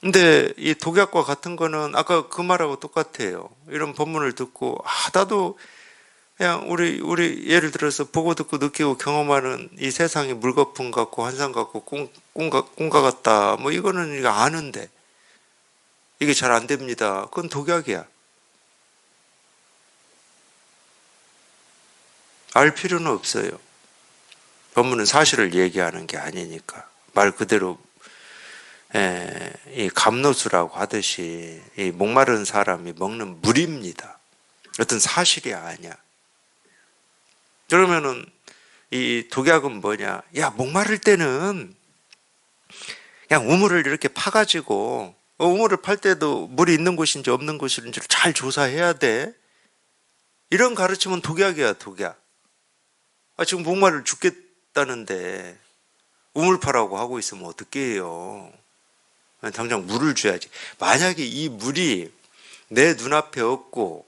근데 이 독약과 같은 거는 아까 그 말하고 똑같아요. 이런 법문을 듣고 나도 그냥 우리 예를 들어서 보고 듣고 느끼고 경험하는 이 세상이 물거품 같고 환상 같고 꿈과 같다. 뭐 이거는 이거 아는데 이게 잘 안 됩니다. 그건 독약이야. 알 필요는 없어요. 법문은 사실을 얘기하는 게 아니니까. 말 그대로 이 감노수라고 하듯이 이 목마른 사람이 먹는 물입니다. 어떤 사실이 아니야. 그러면은 이 독약은 뭐냐? 야, 목마를 때는 그냥 우물을 이렇게 파가지고 우물을 팔 때도 물이 있는 곳인지 없는 곳인지를 잘 조사해야 돼. 이런 가르침은 독약이야, 독약. 지금 목마를 죽겠다는데 우물 파라고 하고 있으면 어떻게 해요? 당장 물을 줘야지. 만약에 이 물이 내 눈앞에 없고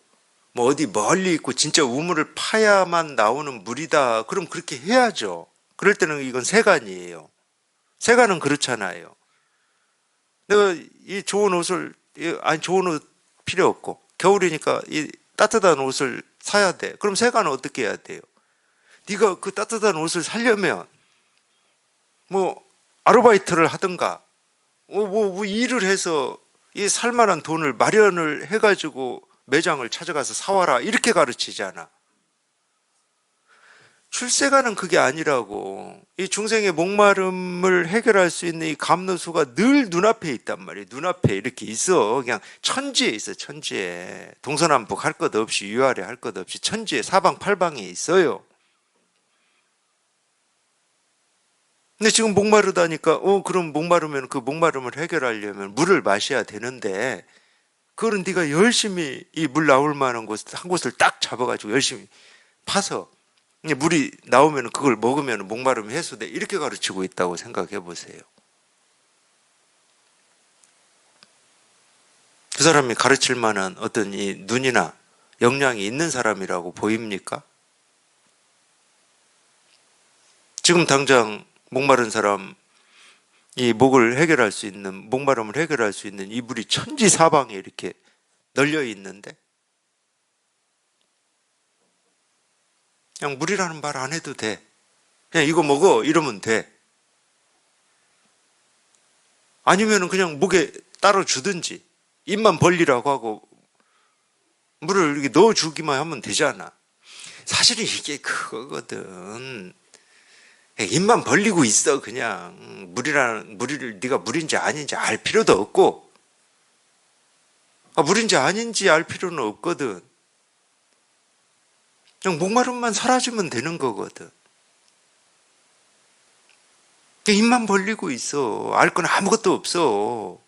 뭐 어디 멀리 있고 진짜 우물을 파야만 나오는 물이다. 그럼 그렇게 해야죠. 그럴 때는 이건 세간이에요. 세간은 그렇잖아요. 내가 이 좋은 옷을 좋은 옷 필요 없고 겨울이니까 이 따뜻한 옷을 사야 돼. 그럼 세간은 어떻게 해야 돼요? 네가 그 따뜻한 옷을 사려면 뭐 아르바이트를 하든가 뭐 일을 해서 이 살만한 돈을 마련을 해가지고 매장을 찾아가서 사와라 이렇게 가르치잖아. 출세가는 그게 아니라고. 이 중생의 목마름을 해결할 수 있는 이 감로수가 늘 눈앞에 있단 말이에요. 눈앞에 이렇게 있어. 그냥 천지에 있어. 천지에. 동서남북 할 것 없이 위아래 할 것 없이 천지에 사방팔방에 있어요. 근데 지금 목마르다니까 그럼 목마르면 그 목마름을 해결하려면 물을 마셔야 되는데 그거는 네가 열심히 이 물 나올 만한 한 곳을 딱 잡아가지고 열심히 파서 물이 나오면 그걸 먹으면 목마름이 해소돼. 이렇게 가르치고 있다고 생각해 보세요. 그 사람이 가르칠 만한 어떤 이 눈이나 역량이 있는 사람이라고 보입니까? 지금 당장 목마른 사람 이 목을 해결할 수 있는 목마름을 해결할 수 있는 이 물이 천지사방에 이렇게 널려 있는데 그냥 물이라는 말 안 해도 돼. 그냥 이거 먹어 이러면 돼. 아니면 그냥 목에 따로 주든지 입만 벌리라고 하고 물을 이렇게 넣어주기만 하면 되잖아. 사실은 이게 그거거든. 입만 벌리고 있어. 그냥 물을 네가 물인지 아닌지 알 필요도 없고 물인지 아닌지 알 필요는 없거든. 그냥 목마름만 사라지면 되는 거거든. 그냥 입만 벌리고 있어. 알 건 아무것도 없어.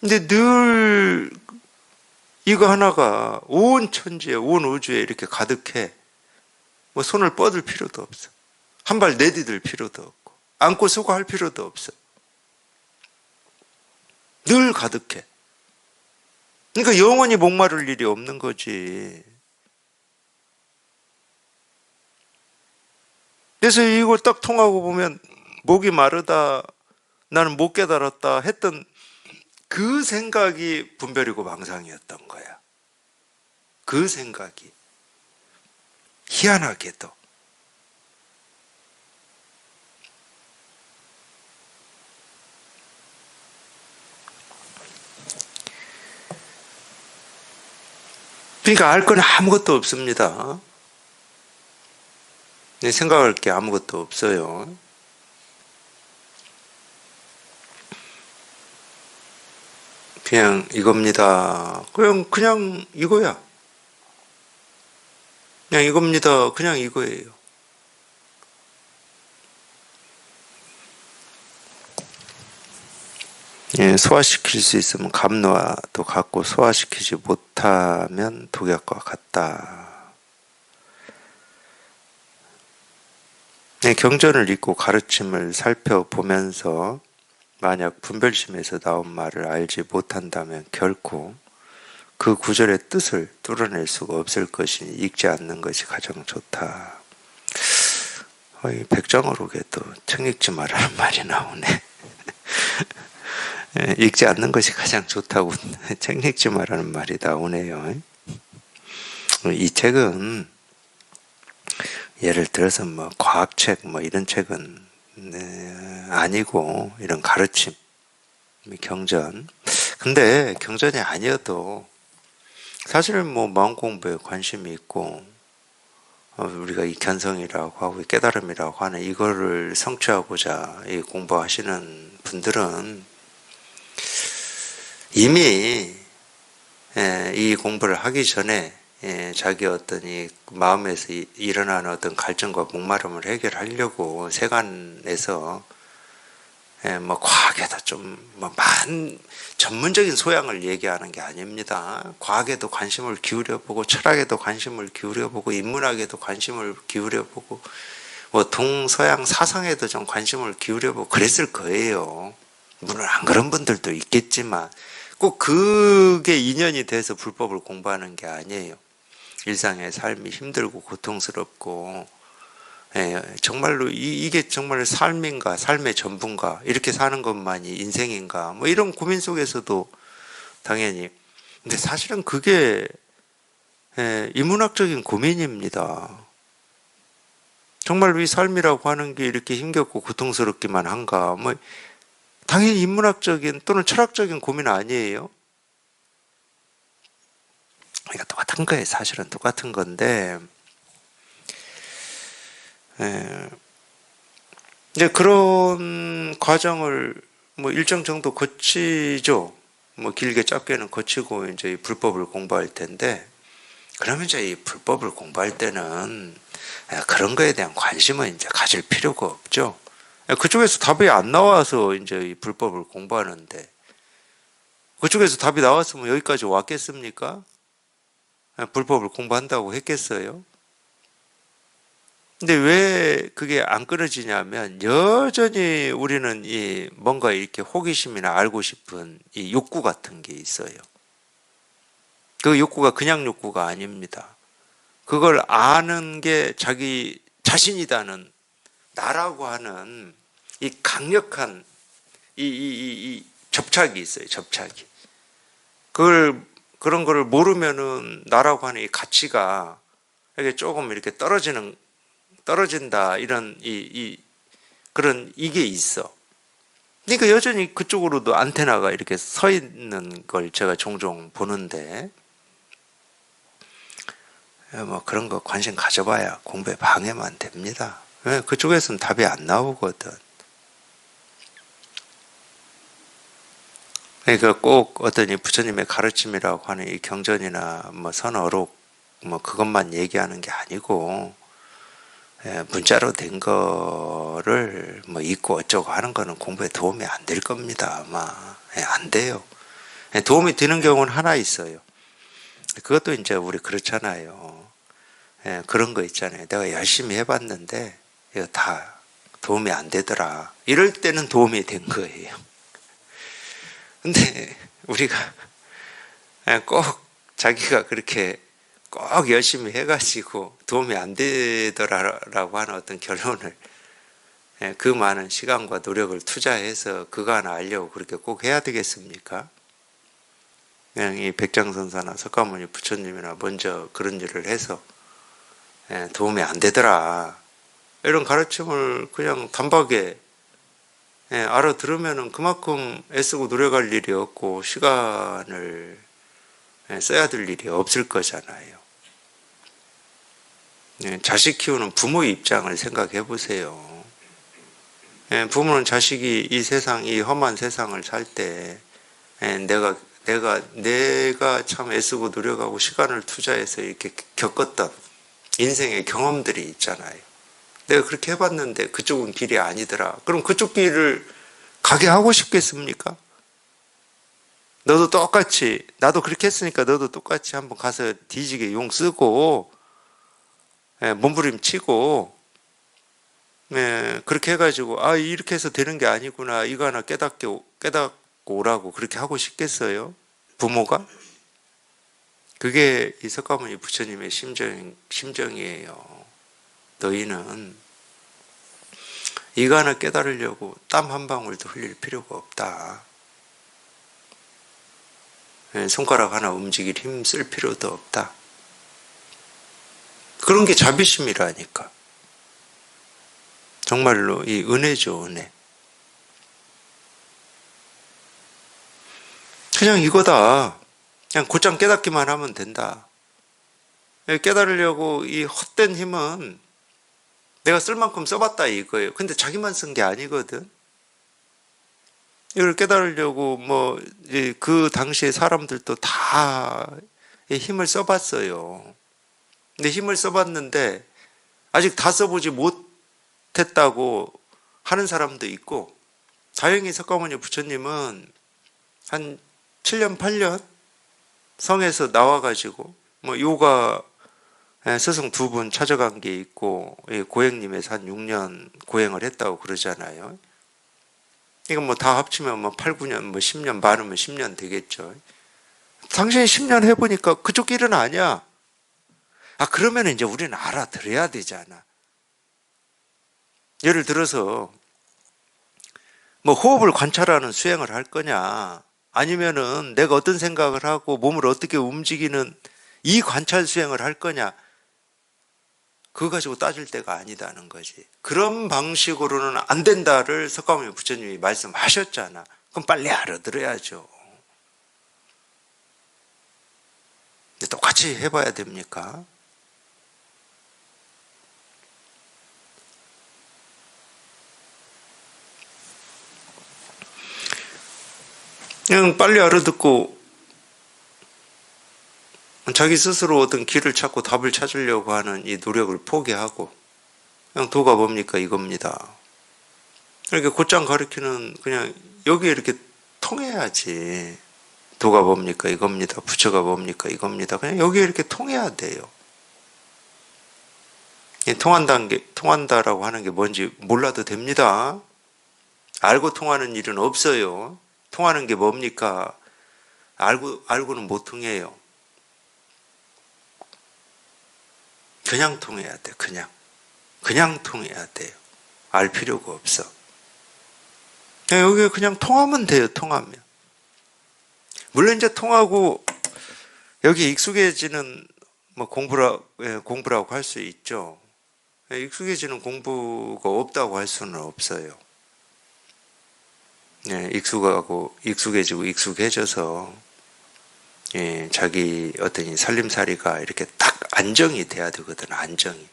근데 늘 이거 하나가 온 천지에 온 우주에 이렇게 가득해. 뭐 손을 뻗을 필요도 없어. 한 발 내디딜 필요도 없고 안고 쓰고 할 필요도 없어. 늘 가득해. 그러니까 영원히 목마를 일이 없는 거지. 그래서 이걸 딱 통하고 보면 목이 마르다 나는 못 깨달았다 했던 그 생각이 분별이고 망상이었던 거야. 그 생각이. 희한하게도. 그러니까 알 건 아무것도 없습니다. 생각할 게 아무것도 없어요. 그냥 이겁니다. 그냥 이거야. 그냥 이겁니다. 그냥 이거예요. 예, 소화시킬 수 있으면 감노화도 같고 소화시키지 못하면 독약과 같다. 예, 경전을 읽고 가르침을 살펴보면서 만약 분별심에서 나온 말을 알지 못한다면 결코 그 구절의 뜻을 뚫어낼 수가 없을 것이니 읽지 않는 것이 가장 좋다. 백정어록에도 책 읽지 말라는 말이 나오네. 읽지 않는 것이 가장 좋다고 책 읽지 말라는 말이 나오네요. 이 책은 예를 들어서 뭐 과학책 뭐 이런 책은 아니고 이런 가르침, 경전. 근데 경전이 아니어도 사실은 뭐 마음 공부에 관심이 있고 우리가 이 견성이라고 하고 깨달음이라고 하는 이거를 성취하고자 이 공부하시는 분들은 이미 이 공부를 하기 전에 자기 어떤 이 마음에서 일어나는 어떤 갈증과 목마름을 해결하려고 세간에서 뭐 과학에다 좀뭐 전문적인 소양을 얘기하는 게 아닙니다. 과학에도 관심을 기울여보고 철학에도 관심을 기울여보고 인문학에도 관심을 기울여보고 뭐 동서양 사상에도 좀 관심을 기울여보고 그랬을 거예요. 물론 안 그런 분들도 있겠지만 꼭 그게 인연이 돼서 불법을 공부하는 게 아니에요. 일상의 삶이 힘들고 고통스럽고 정말로 이게 정말 삶인가 삶의 전부인가 이렇게 사는 것만이 인생인가 뭐 이런 고민 속에서도 당연히 근데 사실은 그게 인문학적인 고민입니다. 정말로 이 삶이라고 하는 게 이렇게 힘겹고 고통스럽기만 한가 뭐 당연히 인문학적인 또는 철학적인 고민 아니에요. 그러니까 똑같은 거예요. 사실은 똑같은 건데 이제 그런 과정을 뭐 일정 정도 거치죠. 뭐 길게 짧게는 거치고 이제 불법을 공부할 텐데 그러면 이제 이 불법을 공부할 때는 그런 거에 대한 관심은 이제 가질 필요가 없죠. 그쪽에서 답이 안 나와서 이제 이 불법을 공부하는데 그쪽에서 답이 나왔으면 여기까지 왔겠습니까? 불법을 공부한다고 했겠어요? 근데 왜 그게 안 끊어지냐면 여전히 우리는 이 뭔가 이렇게 호기심이나 알고 싶은 이 욕구 같은 게 있어요. 그 욕구가 그냥 욕구가 아닙니다. 그걸 아는 게 자기 자신이다는 나라고 하는 이 강력한 이 접착이 있어요. 접착이. 그런 거를 모르면은 나라고 하는 이 가치가 이게 조금 이렇게 떨어진다 이런 그런 이게 있어. 그러니까 여전히 그쪽으로도 안테나가 이렇게 서 있는 걸 제가 종종 보는데 뭐 그런 거 관심 가져봐야 공부에 방해만 됩니다. 왜? 그쪽에서는 답이 안 나오거든. 그러니까 꼭 어떤 이 부처님의 가르침이라고 하는 이 경전이나 뭐 선어록 뭐 그것만 얘기하는 게 아니고 문자로 된 거를 뭐 읽고 어쩌고 하는 거는 공부에 도움이 안 될 겁니다. 아마 안 돼요. 도움이 되는 경우는 하나 있어요. 그것도 이제 우리 그렇잖아요. 그런 거 있잖아요. 내가 열심히 해봤는데 이거 다 도움이 안 되더라. 이럴 때는 도움이 된 거예요. 근데 우리가 꼭 자기가 그렇게 꼭 열심히 해가지고 도움이 안 되더라라고 하는 어떤 결론을 그 많은 시간과 노력을 투자해서 그거 하나 알려고 그렇게 꼭 해야 되겠습니까? 그냥 이 백장선사나 석가모니 부처님이나 먼저 그런 일을 해서 도움이 안 되더라. 이런 가르침을 그냥 단박에 알아들으면은 그만큼 애쓰고 노력할 일이 없고 시간을 써야 될 일이 없을 거잖아요. 자식 키우는 부모의 입장을 생각해 보세요. 부모는 자식이 이 세상, 이 험한 세상을 살 때 내가 참 애쓰고 노력하고 시간을 투자해서 이렇게 겪었던 인생의 경험들이 있잖아요. 내가 그렇게 해봤는데 그쪽은 길이 아니더라. 그럼 그쪽 길을 가게 하고 싶겠습니까? 너도 똑같이, 나도 그렇게 했으니까 너도 똑같이 한번 가서 뒤지게 용 쓰고, 몸부림치고, 그렇게 해가지고, 아, 이렇게 해서 되는 게 아니구나. 이거 하나 깨닫고 오라고 그렇게 하고 싶겠어요? 부모가? 그게 이 석가모니 부처님의 심정이에요. 너희는 이거 하나 깨달으려고 땀 한 방울도 흘릴 필요가 없다. 손가락 하나 움직일 힘 쓸 필요도 없다. 그런 게 자비심이라니까. 정말로 이 은혜죠, 은혜. 그냥 이거다. 그냥 곧장 깨닫기만 하면 된다. 깨달으려고 이 헛된 힘은 내가 쓸 만큼 써봤다 이거예요. 근데 자기만 쓴 게 아니거든. 이걸 깨달으려고 그 당시에 사람들도 다 힘을 써봤어요. 근데 힘을 써봤는데 아직 다 써보지 못했다고 하는 사람도 있고, 다행히 석가모니 부처님은 한 7년, 8년 성에서 나와가지고 요가 스승 2분 찾아간 게 있고, 고행님에서 한 6년 고행을 했다고 그러잖아요. 이건 다 합치면 8, 9년, 10년, 많으면 10년 되겠죠. 당신이 10년 해보니까 그쪽 길은 아니야. 그러면 이제 우리는 알아들어야 되잖아. 예를 들어서, 호흡을 관찰하는 수행을 할 거냐, 아니면은 내가 어떤 생각을 하고 몸을 어떻게 움직이는 이 관찰 수행을 할 거냐, 그거 가지고 따질 때가 아니다는 거지. 그런 방식으로는 안 된다를 석가모니 부처님이 말씀하셨잖아. 그럼 빨리 알아들어야죠. 똑같이 해봐야 됩니까? 그냥 빨리 알아듣고 자기 스스로 어떤 길을 찾고 답을 찾으려고 하는 이 노력을 포기하고, 그냥 도가 뭡니까? 이겁니다. 이렇게 곧장 가르치는, 그냥 여기에 이렇게 통해야지. 도가 뭡니까? 이겁니다. 부처가 뭡니까? 이겁니다. 그냥 여기에 이렇게 통해야 돼요. 통한다라고 하는 게 뭔지 몰라도 됩니다. 알고 통하는 일은 없어요. 통하는 게 뭡니까? 알고는 못 통해요. 그냥 통해야 돼, 그냥 통해야 돼요. 알 필요가 없어. 여기 그냥 통하면 돼요, 통하면. 물론 이제 통하고 여기 익숙해지는 공부라고 할 수 있죠. 익숙해지는 공부가 없다고 할 수는 없어요. 익숙해지고 익숙해져서 자기 어떤 이 살림살이가 이렇게 딱 안정이 돼야 되거든, 안정이.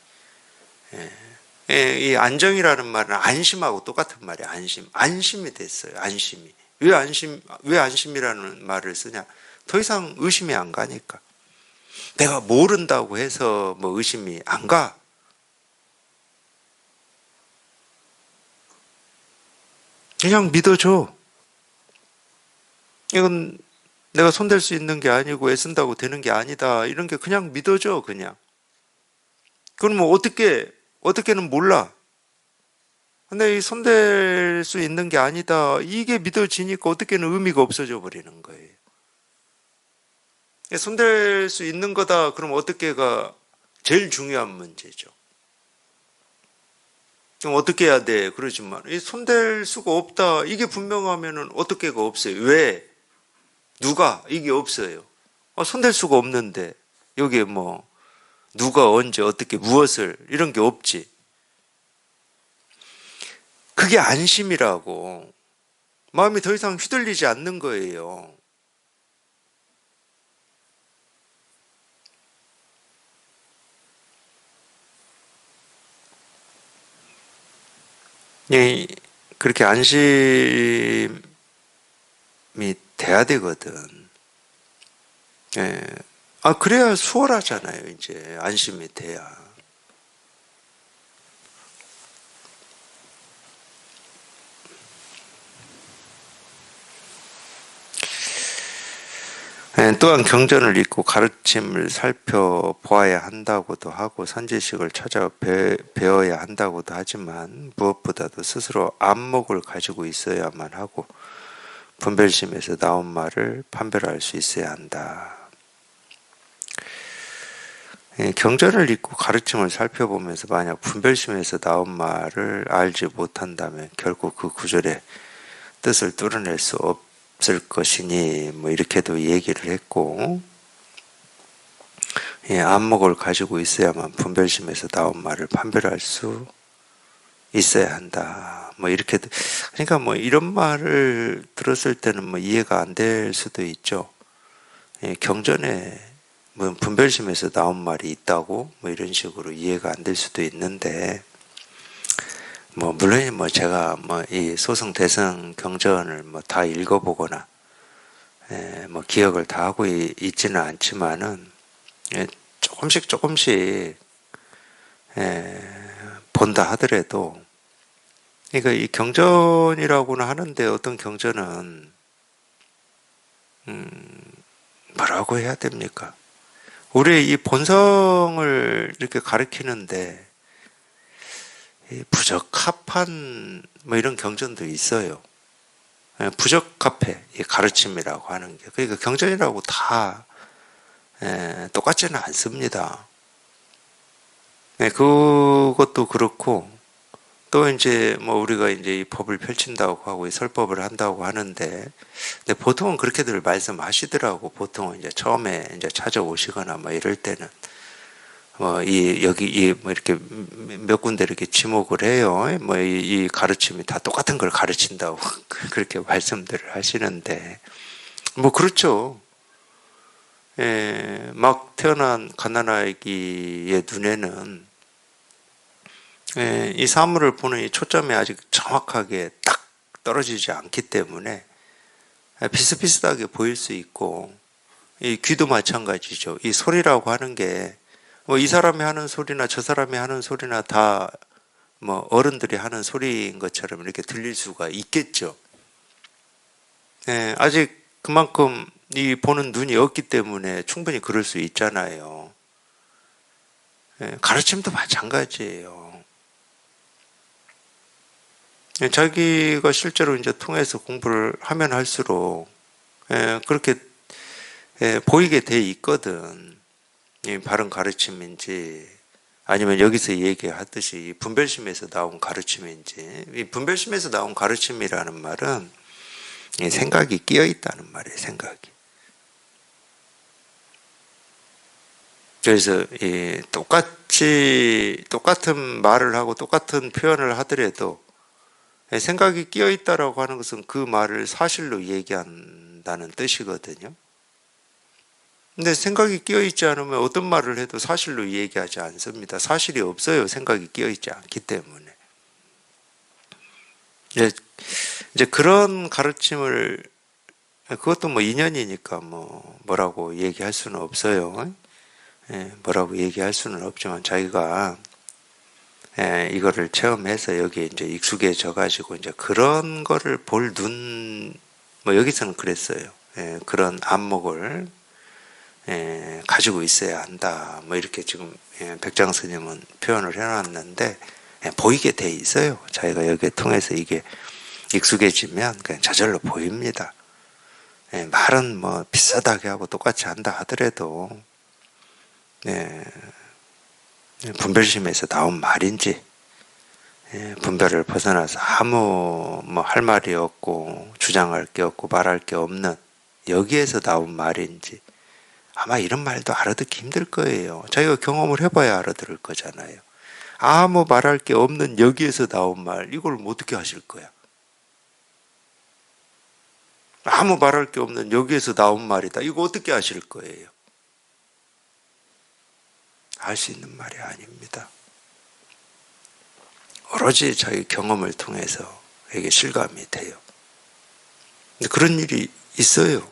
이 안정이라는 말은 안심하고 똑같은 말이에요, 안심이 됐어요, 안심이. 왜 안심이라는 말을 쓰냐? 더 이상 의심이 안 가니까. 내가 모른다고 해서 의심이 안 가. 그냥 믿어줘. 이건 내가 손댈 수 있는 게 아니고 애쓴다고 되는 게 아니다. 이런 게 그냥 믿어줘, 그냥. 그럼 어떻게는 몰라. 근데 이 손댈 수 있는 게 아니다. 이게 믿어지니까 어떻게는 의미가 없어져 버리는 거예요. 손댈 수 있는 거다. 그럼 어떻게가 제일 중요한 문제죠. 그럼 어떻게 해야 돼? 그러지만 이 손댈 수가 없다. 이게 분명하면은 어떻게가 없어요. 왜? 누가? 이게 없어요. 손댈 수가 없는데 여기에 누가 언제 어떻게 무엇을 이런 게 없지. 그게 안심이라고. 마음이 더 이상 휘둘리지 않는 거예요. 예, 그렇게 안심이 돼야 되거든. 예. 그래야 수월하잖아요, 이제. 안심이 돼야. 또한 경전을 읽고 가르침을 살펴보아야 한다고도 하고 선지식을 찾아 배워야 한다고도 하지만 무엇보다도 스스로 안목을 가지고 있어야만 하고 분별심에서 나온 말을 판별할 수 있어야 한다. 경전을 읽고 가르침을 살펴보면서 만약 분별심에서 나온 말을 알지 못한다면 결국 그 구절의 뜻을 뚫어낼 수 없을 것이니 뭐 이렇게도 얘기를 했고, 안목을 가지고 있어야만 분별심에서 나온 말을 판별할 수 있어야 한다. 뭐 이렇게, 그러니까 뭐 이런 말을 들었을 때는 뭐 이해가 안 될 수도 있죠. 경전에 뭐 분별심에서 나온 말이 있다고 뭐 이런 식으로 이해가 안 될 수도 있는데, 뭐 물론 뭐 제가 뭐 이 소승 대승 경전을 뭐 다 읽어보거나 뭐 기억을 다 하고 있지는 않지만은 조금씩 본다 하더라도, 그러니까 이 경전이라고는 하는데 어떤 경전은 뭐라고 해야 됩니까? 우리의 이 본성을 이렇게 가리키는데 부적합한 뭐 이런 경전도 있어요. 부적합해, 이 가르침이라고 하는 게. 그러니까 경전이라고 다 똑같지는 않습니다. 그것도 그렇고, 또 이제 뭐 우리가 이제 이 법을 펼친다고 하고 이 설법을 한다고 하는데, 근데 보통은 그렇게들 말씀하시더라고. 보통은 이제 처음에 이제 찾아오시거나 뭐 이럴 때는 여기 뭐 이렇게 몇 군데 이렇게 지목을 해요. 뭐 이 가르침이 다 똑같은 걸 가르친다고 그렇게 말씀들을 하시는데, 뭐 그렇죠. 막 태어난 갓난아기의 눈에는 이 사물을 보는 이 초점이 아직 정확하게 딱 떨어지지 않기 때문에 비슷비슷하게 보일 수 있고, 이 귀도 마찬가지죠. 이 소리라고 하는 게 뭐 이 사람이 하는 소리나 저 사람이 하는 소리나 다 뭐 어른들이 하는 소리인 것처럼 이렇게 들릴 수가 있겠죠. 아직 그만큼 이 보는 눈이 없기 때문에 충분히 그럴 수 있잖아요. 가르침도 마찬가지예요. 자기가 실제로 이제 통해서 공부를 하면 할수록 그렇게 보이게 돼 있거든. 이 바른 가르침인지 아니면 여기서 얘기하듯이 분별심에서 나온 가르침인지. 이 분별심에서 나온 가르침이라는 말은 생각이 끼어 있다는 말이에요. 생각이. 그래서 똑같은 말을 하고 똑같은 표현을 하더라도 생각이 끼어 있다라고 하는 것은 그 말을 사실로 얘기한다는 뜻이거든요. 근데 생각이 끼어 있지 않으면 어떤 말을 해도 사실로 얘기하지 않습니다. 사실이 없어요. 생각이 끼어 있지 않기 때문에. 이제 그런 가르침을, 그것도 뭐 인연이니까 뭐라고 얘기할 수는 없어요. 뭐라고 얘기할 수는 없지만 자기가 이거를 체험해서 여기에 이제 익숙해져 가지고 이제 그런 거를 볼 눈, 뭐 여기서는 그랬어요. 그런 안목을 가지고 있어야 한다. 뭐 이렇게 지금 백장 스님은 표현을 해놨는데 보이게 돼 있어요. 자기가 여기에 통해서 이게 익숙해지면 그냥 저절로 보입니다. 말은 뭐 비슷하게 하고 똑같이 한다 하더라도 분별심에서 나온 말인지 분별을 벗어나서 아무 뭐 할 말이 없고 주장할 게 없고 말할 게 없는 여기에서 나온 말인지 아마 이런 말도 알아듣기 힘들 거예요. 자기가 경험을 해봐야 알아들을 거잖아요. 아무 말할 게 없는 여기에서 나온 말, 이걸 어떻게 하실 거야? 아무 말할 게 없는 여기에서 나온 말이다. 이거 어떻게 하실 거예요? 할 수 있는 말이 아닙니다. 오로지 자기 경험을 통해서 이게 실감이 돼요. 근데 그런 일이 있어요.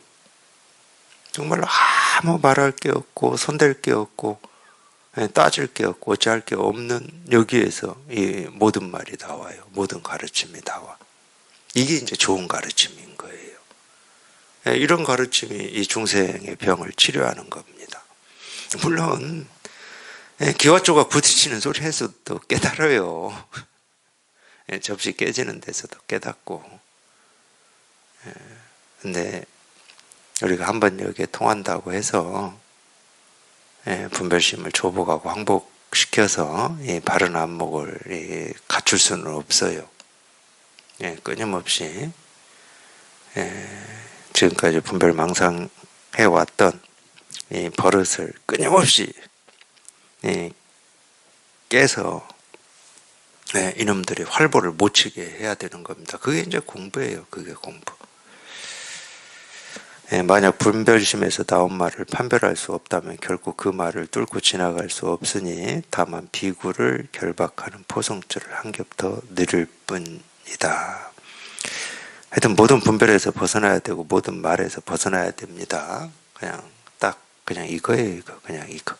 정말로 아무 말할 게 없고 손댈 게 없고 따질 게 없고 어찌할 게 없는 여기에서 이 모든 말이 나와요. 모든 가르침이 나와. 이게 이제 좋은 가르침인 거예요. 이런 가르침이 이 중생의 병을 치료하는 겁니다. 물론 기와 조각 부딪히는 소리 에서도 깨달아요. 접시 깨지는 데서도 깨닫고. 근데 우리가 한번 여기에 통한다고 해서 분별심을 조복하고 항복시켜서 이 바른 안목을 갖출 수는 없어요. 끊임없이 지금까지 분별망상해왔던 이 버릇을 끊임없이 깨서 이놈들이 활보를 못 치게 해야 되는 겁니다. 그게 이제 공부예요. 그게 공부. 만약 분별심에서 나온 말을 판별할 수 없다면 결국 그 말을 뚫고 지나갈 수 없으니 다만 비구를 결박하는 포성줄을 한 겹 더 늘릴 뿐이다. 하여튼 모든 분별에서 벗어나야 되고 모든 말에서 벗어나야 됩니다. 그냥 딱 그냥 이거예요. 이거 그냥 이거.